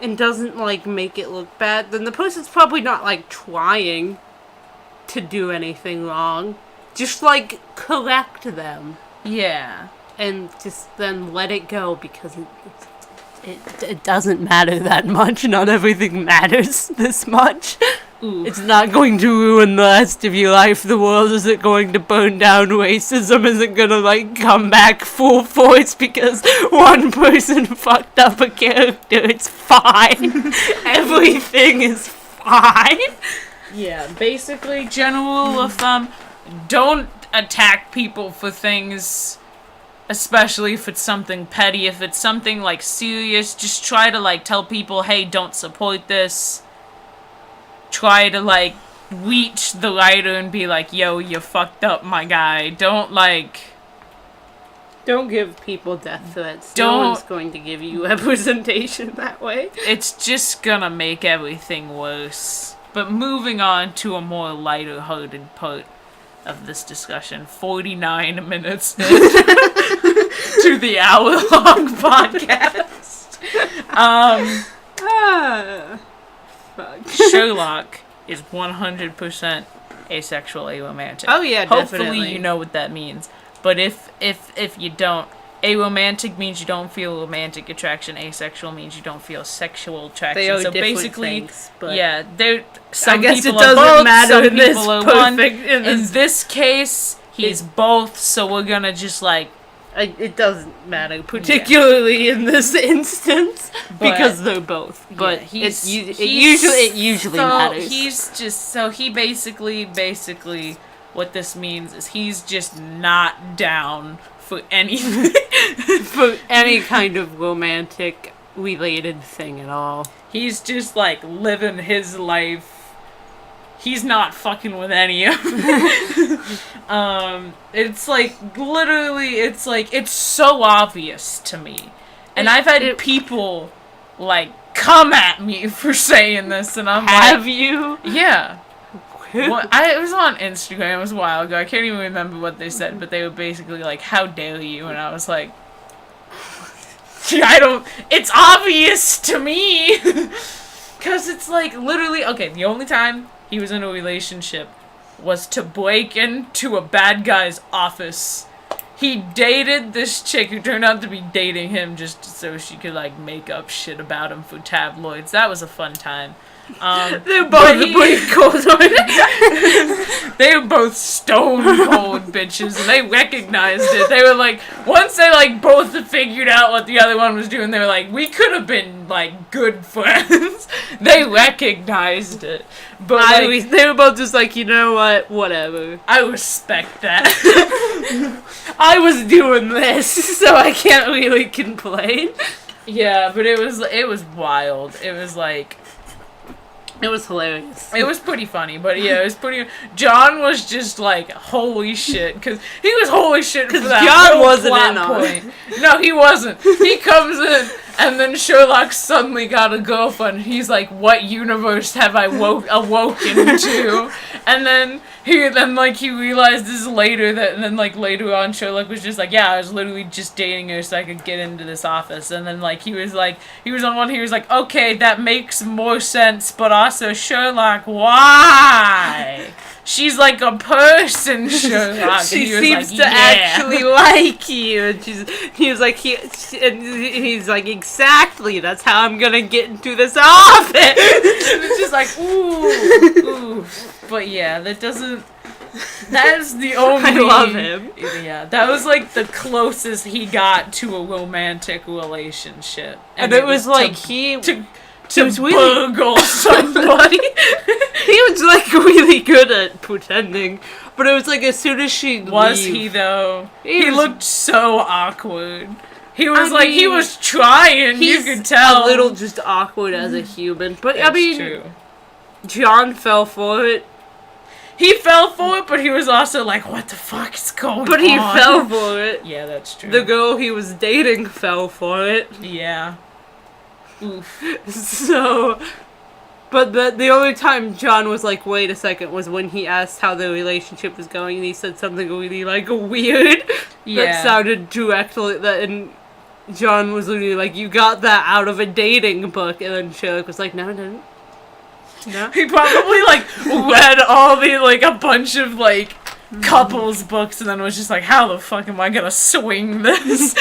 [SPEAKER 2] and doesn't, like, make it look bad, then the person's probably not, like, trying to do anything wrong. Just, like, correct them.
[SPEAKER 1] Yeah.
[SPEAKER 2] And just then let it go, because it doesn't matter that much. Not everything matters this much. Ooh. It's not going to ruin the rest of your life. The world isn't going to burn down. Racism isn't gonna, like, come back full force because one person fucked up a character. It's fine. Everything is fine.
[SPEAKER 1] Yeah, basically, general rule of thumb, don't attack people for things, especially if it's something petty. If it's something, like, serious, just try to, like, tell people, hey, don't support this. Try to, like, reach the writer and be like, yo, you fucked up, my guy. Don't
[SPEAKER 2] give people death threats. No one's going to give you representation that way.
[SPEAKER 1] It's just gonna make everything worse. But moving on to a more lighter-hearted part of this discussion, 49 minutes in to the hour-long podcast.
[SPEAKER 2] Fuck.
[SPEAKER 1] Sherlock is 100% asexual aromantic.
[SPEAKER 2] Oh yeah,
[SPEAKER 1] Hopefully
[SPEAKER 2] definitely.
[SPEAKER 1] you know what that means. But if you don't, aromantic means you don't feel romantic attraction. Asexual means you don't feel sexual attraction.
[SPEAKER 2] They are
[SPEAKER 1] so
[SPEAKER 2] different
[SPEAKER 1] basically,
[SPEAKER 2] things, but
[SPEAKER 1] yeah, some
[SPEAKER 2] I guess
[SPEAKER 1] people
[SPEAKER 2] it doesn't
[SPEAKER 1] are both,
[SPEAKER 2] matter
[SPEAKER 1] some
[SPEAKER 2] in this
[SPEAKER 1] people are one.
[SPEAKER 2] perfect.
[SPEAKER 1] In this case, he's both. So we're gonna just like.
[SPEAKER 2] It doesn't matter, particularly in this instance, because they're both. But
[SPEAKER 1] yeah,
[SPEAKER 2] it usually matters.
[SPEAKER 1] He basically, what this means is he's just not down for anything.
[SPEAKER 2] For any kind of romantic related thing at all.
[SPEAKER 1] He's just like living his life. He's not fucking with any of them. It's like, literally, it's so obvious to me. And I've had people, like, come at me for saying this, and I'm like...
[SPEAKER 2] Have you?
[SPEAKER 1] Yeah. Well, it was on Instagram, it was a while ago, I can't even remember what they said, but they were basically like, how dare you? And I was like... It's obvious to me! Because it's like, literally, okay, the only time he was in a relationship was to break into a bad guy's office. He dated this chick who turned out to be dating him just so she could, like, make up shit about him for tabloids. That was a fun time.
[SPEAKER 2] They're both
[SPEAKER 1] they were both stone cold bitches, and they recognized it. They were like, once they like both figured out what the other one was doing, they were like, we could have been like good friends. They recognized it, but like,
[SPEAKER 2] they were both just like, you know what, whatever.
[SPEAKER 1] I respect that.
[SPEAKER 2] I was doing this, so I can't really complain.
[SPEAKER 1] Yeah, but it was wild. It was like.
[SPEAKER 2] It was hilarious.
[SPEAKER 1] It was pretty funny, but yeah, it was pretty... John was just like, holy shit, because he was holy shit for that
[SPEAKER 2] John
[SPEAKER 1] whole
[SPEAKER 2] wasn't
[SPEAKER 1] plot
[SPEAKER 2] in on
[SPEAKER 1] point. No, he wasn't. He comes in, and then Sherlock suddenly got a girlfriend, and he's like, what universe have I awoken to? And then he realized this later, later on, Sherlock was just like, yeah, I was literally just dating her so I could get into this office. And then he was like, okay, that makes more sense, but also, Sherlock, why? She's like a person, Sherlock.
[SPEAKER 2] She seems to actually like you. And he's like, exactly, that's how I'm gonna get into this office. And
[SPEAKER 1] it's just like, ooh. But yeah, that is the only...
[SPEAKER 2] I love him.
[SPEAKER 1] Yeah, that was like the closest he got to a romantic relationship.
[SPEAKER 2] And it was like
[SPEAKER 1] to burgle somebody.
[SPEAKER 2] He was like really good at pretending, but it was like as soon as she
[SPEAKER 1] was
[SPEAKER 2] leave,
[SPEAKER 1] he though? He looked so awkward. He was he was trying. You could tell
[SPEAKER 2] a little just awkward as a human, but
[SPEAKER 1] That's true.
[SPEAKER 2] John fell for it.
[SPEAKER 1] He fell for it, but he was also like, "What the fuck is going on?"
[SPEAKER 2] But he fell for it.
[SPEAKER 1] Yeah, that's true.
[SPEAKER 2] The girl he was dating fell for it.
[SPEAKER 1] Yeah. Oof.
[SPEAKER 2] So, but the only time John was like, wait a second, was when he asked how the relationship was going, and he said something really, like, weird.
[SPEAKER 1] Yeah.
[SPEAKER 2] That sounded directly, and John was literally like, you got that out of a dating book, and then Sherlock was like, no, I didn't. No.
[SPEAKER 1] He probably, read all the, a bunch of, couples books, and then was just like, how the fuck am I gonna swing this?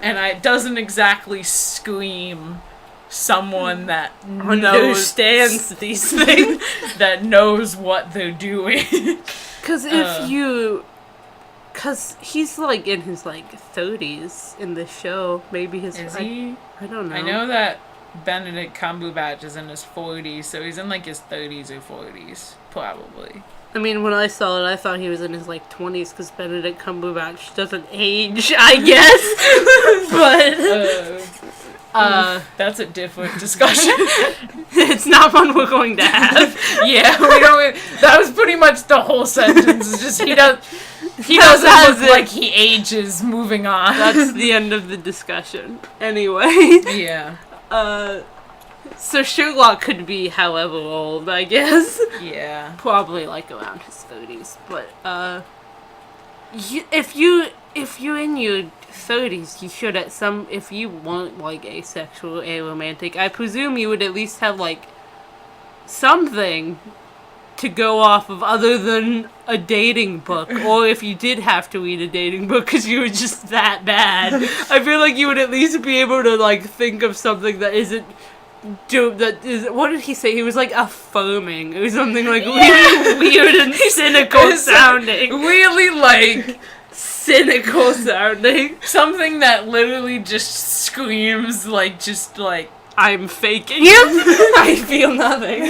[SPEAKER 1] and it doesn't exactly scream someone that
[SPEAKER 2] understands these things,
[SPEAKER 1] that knows what they're doing.
[SPEAKER 2] Because because he's like in his like 30s in the show, maybe his.
[SPEAKER 1] Is he?
[SPEAKER 2] I don't know.
[SPEAKER 1] I know that Benedict Cumberbatch is in his 40s, so he's in like his 30s or 40s, probably.
[SPEAKER 2] I mean, when I saw it, I thought he was in his like 20s because Benedict Cumberbatch doesn't age, I guess. But
[SPEAKER 1] that's a different discussion.
[SPEAKER 2] It's not one we're going to have.
[SPEAKER 1] Yeah, we don't. That was pretty much the whole sentence. It's just he doesn't look like he ages. Moving on.
[SPEAKER 2] That's the end of the discussion. Anyway.
[SPEAKER 1] Yeah.
[SPEAKER 2] So Sherlock could be however old, I guess.
[SPEAKER 1] Yeah.
[SPEAKER 2] Probably like around his 30s. But if you're in your 30s, you should if you want like asexual, aromantic, I presume you would at least have like something to go off of other than a dating book. Or if you did have to read a dating book because you were just that bad, I feel like you would at least be able to like think of something that isn't what did he say? He was like affirming or something like really weird and cynical sounding.
[SPEAKER 1] Really like
[SPEAKER 2] cynical sounding.
[SPEAKER 1] Something that literally just screams like just like
[SPEAKER 2] I'm faking him. I feel nothing.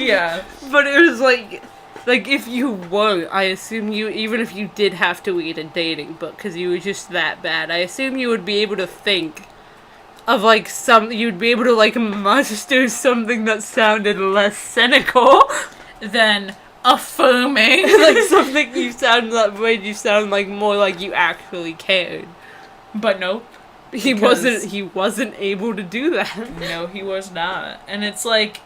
[SPEAKER 1] Yeah.
[SPEAKER 2] But it was like if you were, I assume you, even if you did have to read a dating book because you were just that bad, I assume you would be able to think of like you'd be able to like muster something that sounded less cynical
[SPEAKER 1] than affirming.
[SPEAKER 2] Like something that made you sound like more like you actually cared.
[SPEAKER 1] But nope.
[SPEAKER 2] He wasn't able to do that.
[SPEAKER 1] No, he was not. And it's like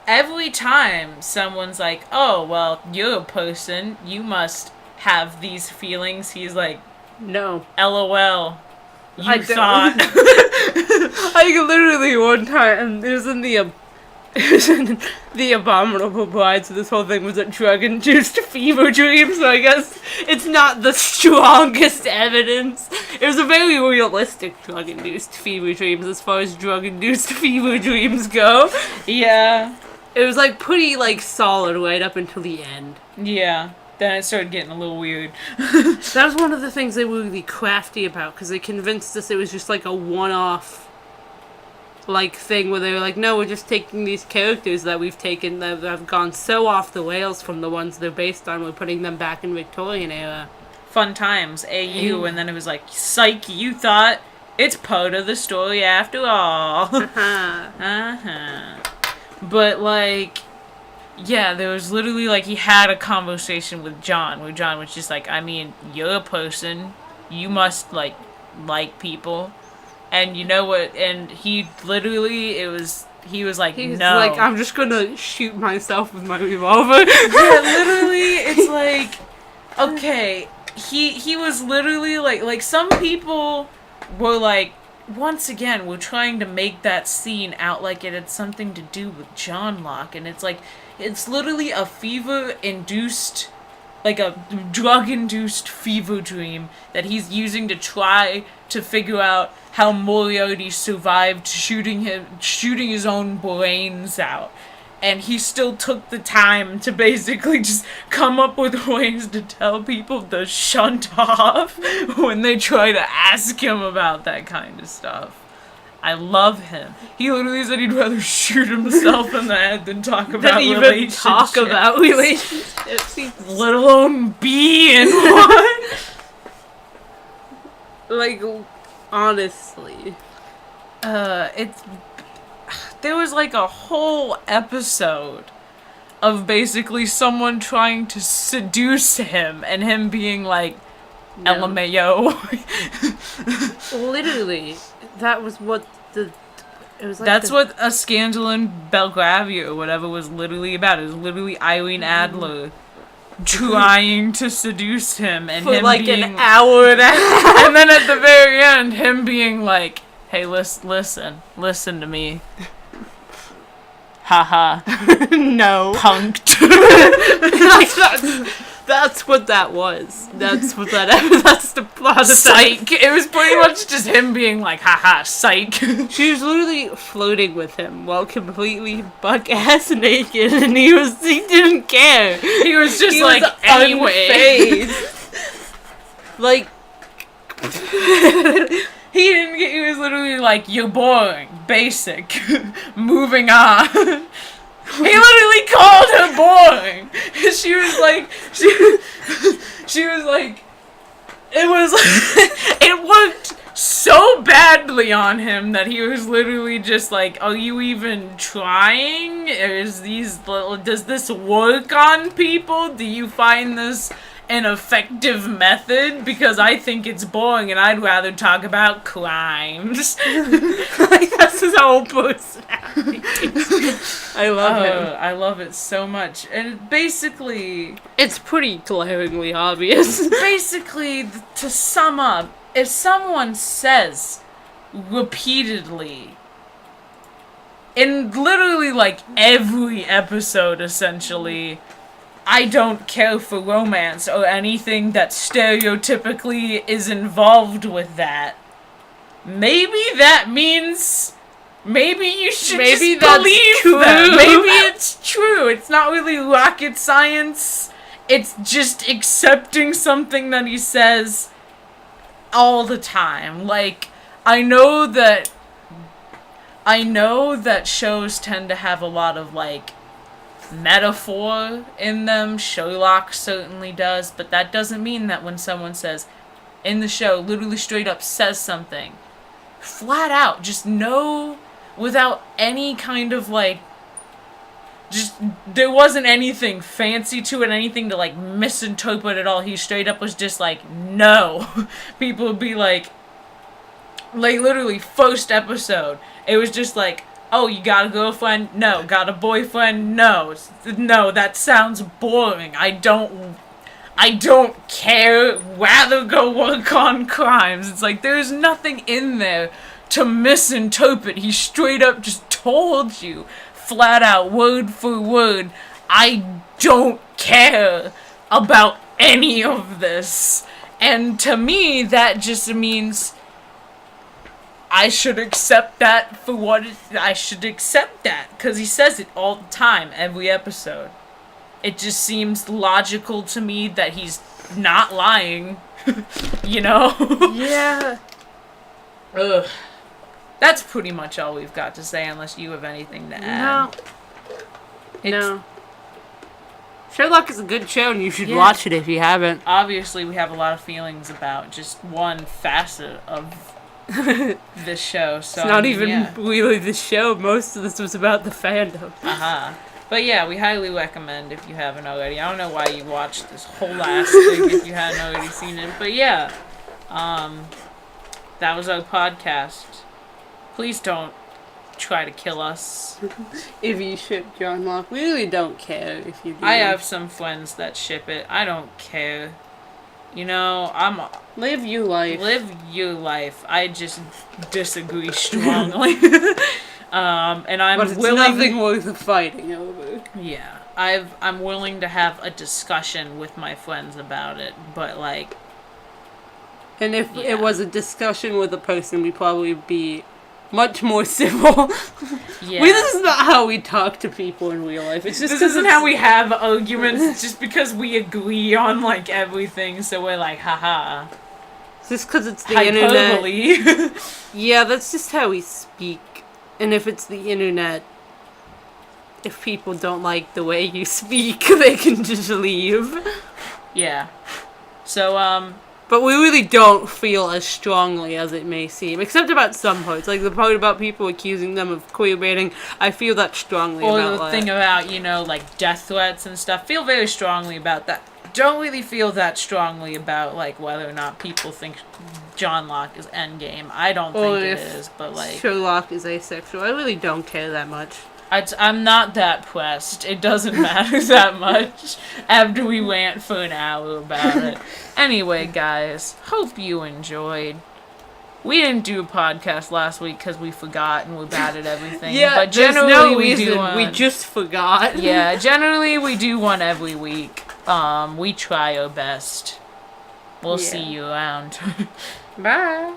[SPEAKER 1] every time someone's like, "Oh, well, you're a person, you must have these feelings," he's like,
[SPEAKER 2] "No.
[SPEAKER 1] LOL. You thought."
[SPEAKER 2] I literally one time, it was in the Abominable Bride, so this whole thing was a drug-induced fever dream, so I guess it's not the strongest evidence. It was a very realistic drug-induced fever dreams as far as drug-induced fever dreams go.
[SPEAKER 1] Yeah.
[SPEAKER 2] It was like pretty like solid right up until the end.
[SPEAKER 1] Yeah. Then it started getting a little weird.
[SPEAKER 2] That was one of the things they were really crafty about, because they convinced us it was just like a one-off like thing where they were like, no, we're just taking these characters that we've taken that have gone so off the rails from the ones they're based on, we're putting them back in Victorian era.
[SPEAKER 1] Fun times, AU, and then it was like, psych, you thought it's part of the story after all. But like, yeah, there was literally like he had a conversation with John where John was just like, I mean, you're a person, you must like people. And you know what? And he literally, he was like,
[SPEAKER 2] He's
[SPEAKER 1] no.
[SPEAKER 2] like, I'm just gonna shoot myself with my revolver.
[SPEAKER 1] Yeah, literally, it's like, okay, he was literally like some people were like, once again, we're trying to make that scene out like it had something to do with Johnlock, and it's like, it's literally a fever-induced, like a drug-induced fever dream that he's using to try to figure out how Moriarty survived shooting his own brains out. And he still took the time to basically just come up with ways to tell people to shunt off when they try to ask him about that kind of stuff. I love him. He literally said he'd rather shoot himself in the head than talk about relationships.
[SPEAKER 2] Talk about relationships.
[SPEAKER 1] Let alone be in one.
[SPEAKER 2] Like, honestly.
[SPEAKER 1] There was like a whole episode of basically someone trying to seduce him and him being like, no. LMAO.
[SPEAKER 2] Literally, that was what it was like.
[SPEAKER 1] That's what A Scandal in Belgravia or whatever was literally about. It was literally Irene Adler trying to seduce him and
[SPEAKER 2] for
[SPEAKER 1] him
[SPEAKER 2] like
[SPEAKER 1] being,
[SPEAKER 2] an hour and a half.
[SPEAKER 1] And then at the very end, him being like, hey, listen to me. Haha.
[SPEAKER 2] No.
[SPEAKER 1] Punked.
[SPEAKER 2] Like, That's what that was. That's what that. That's the plot of
[SPEAKER 1] Psych. It was pretty much just him being like, haha, psych.
[SPEAKER 2] She was literally flirting with him while completely buck-ass naked, and he didn't care.
[SPEAKER 1] He was just like, anyway.
[SPEAKER 2] Like,
[SPEAKER 1] he didn't get, he was literally like, you're boring, basic, moving on. He literally called her boring. She was like, she was like, it worked so badly on him that he was literally just like, are you even trying? Does this work on people? Do you find this an effective method? Because I think it's boring and I'd rather talk about crimes.
[SPEAKER 2] like, that's his whole personality. I love him.
[SPEAKER 1] I love it so much. And basically,
[SPEAKER 2] it's pretty glaringly obvious.
[SPEAKER 1] Basically, to sum up, if someone says repeatedly, in literally like every episode essentially, I don't care for romance or anything that stereotypically is involved with that, maybe that means maybe you should just believe that. Maybe it's true. It's not really rocket science. It's just accepting something that he says all the time. Like, I know that shows tend to have a lot of, like, metaphor in them. Sherlock certainly does, but that doesn't mean that when someone says, in the show, literally straight up says something, flat out, just no, without any kind of, like, just, there wasn't anything fancy to it, anything to, like, misinterpret at all. He straight up was just like, no. People would be like, literally, first episode, it was just like, oh, you got a girlfriend? No. Got a boyfriend? No. No, that sounds boring. I don't care. Rather go work on crimes. It's like, there's nothing in there to misinterpret. He straight up just told you, flat out, word for word, I don't care about any of this. And to me, that just means I should accept that for what I should accept that, because he says it all the time, every episode. It just seems logical to me that he's not lying, you know?
[SPEAKER 2] Yeah.
[SPEAKER 1] Ugh. That's pretty much all we've got to say, unless you have anything to add.
[SPEAKER 2] No. Sherlock is a good show, and you should watch it if you haven't.
[SPEAKER 1] Obviously, we have a lot of feelings about just one facet of this show. So
[SPEAKER 2] it's not even really the show. Most of this was about the fandom.
[SPEAKER 1] But yeah, we highly recommend if you haven't already. I don't know why you watched this whole ass thing if you hadn't already seen it. But yeah, that was our podcast. Please don't try to kill us.
[SPEAKER 2] If you ship Johnlock, we really don't care if you do.
[SPEAKER 1] I have some friends that ship it. I don't care. You know,
[SPEAKER 2] live your life.
[SPEAKER 1] Live your life. I just disagree strongly. And I'm
[SPEAKER 2] but it's nothing worth fighting over.
[SPEAKER 1] Yeah, I'm willing to have a discussion with my friends about it, but like.
[SPEAKER 2] And if it was a discussion with a person, we'd probably be much more civil.
[SPEAKER 1] Yeah.
[SPEAKER 2] This is not how we talk to people in real life. It's just
[SPEAKER 1] this isn't how we have arguments. It's just because we agree on like everything, so we're like, haha.
[SPEAKER 2] Just because it's the
[SPEAKER 1] hyperbole.
[SPEAKER 2] Internet. Yeah, that's just how we speak. And if it's the internet, if people don't like the way you speak, they can just leave.
[SPEAKER 1] Yeah. So,
[SPEAKER 2] but we really don't feel as strongly as it may seem, except about some parts. Like the part about people accusing them of queerbaiting, I feel that strongly about that.
[SPEAKER 1] Or the thing about, you know, like death threats and stuff, feel very strongly about that. Don't really feel that strongly about, like, whether or not people think Johnlock is endgame. I don't think it is, but, like...
[SPEAKER 2] Sherlock is asexual. I really don't care that much.
[SPEAKER 1] I'm not that pressed. It doesn't matter that much after we rant for an hour about it. Anyway, guys, hope you enjoyed. We didn't do a podcast last week because we forgot and we're bad at everything.
[SPEAKER 2] Yeah,
[SPEAKER 1] but generally
[SPEAKER 2] we just forgot.
[SPEAKER 1] Yeah, generally we do one every week. We try our best. We'll see you around.
[SPEAKER 2] Bye.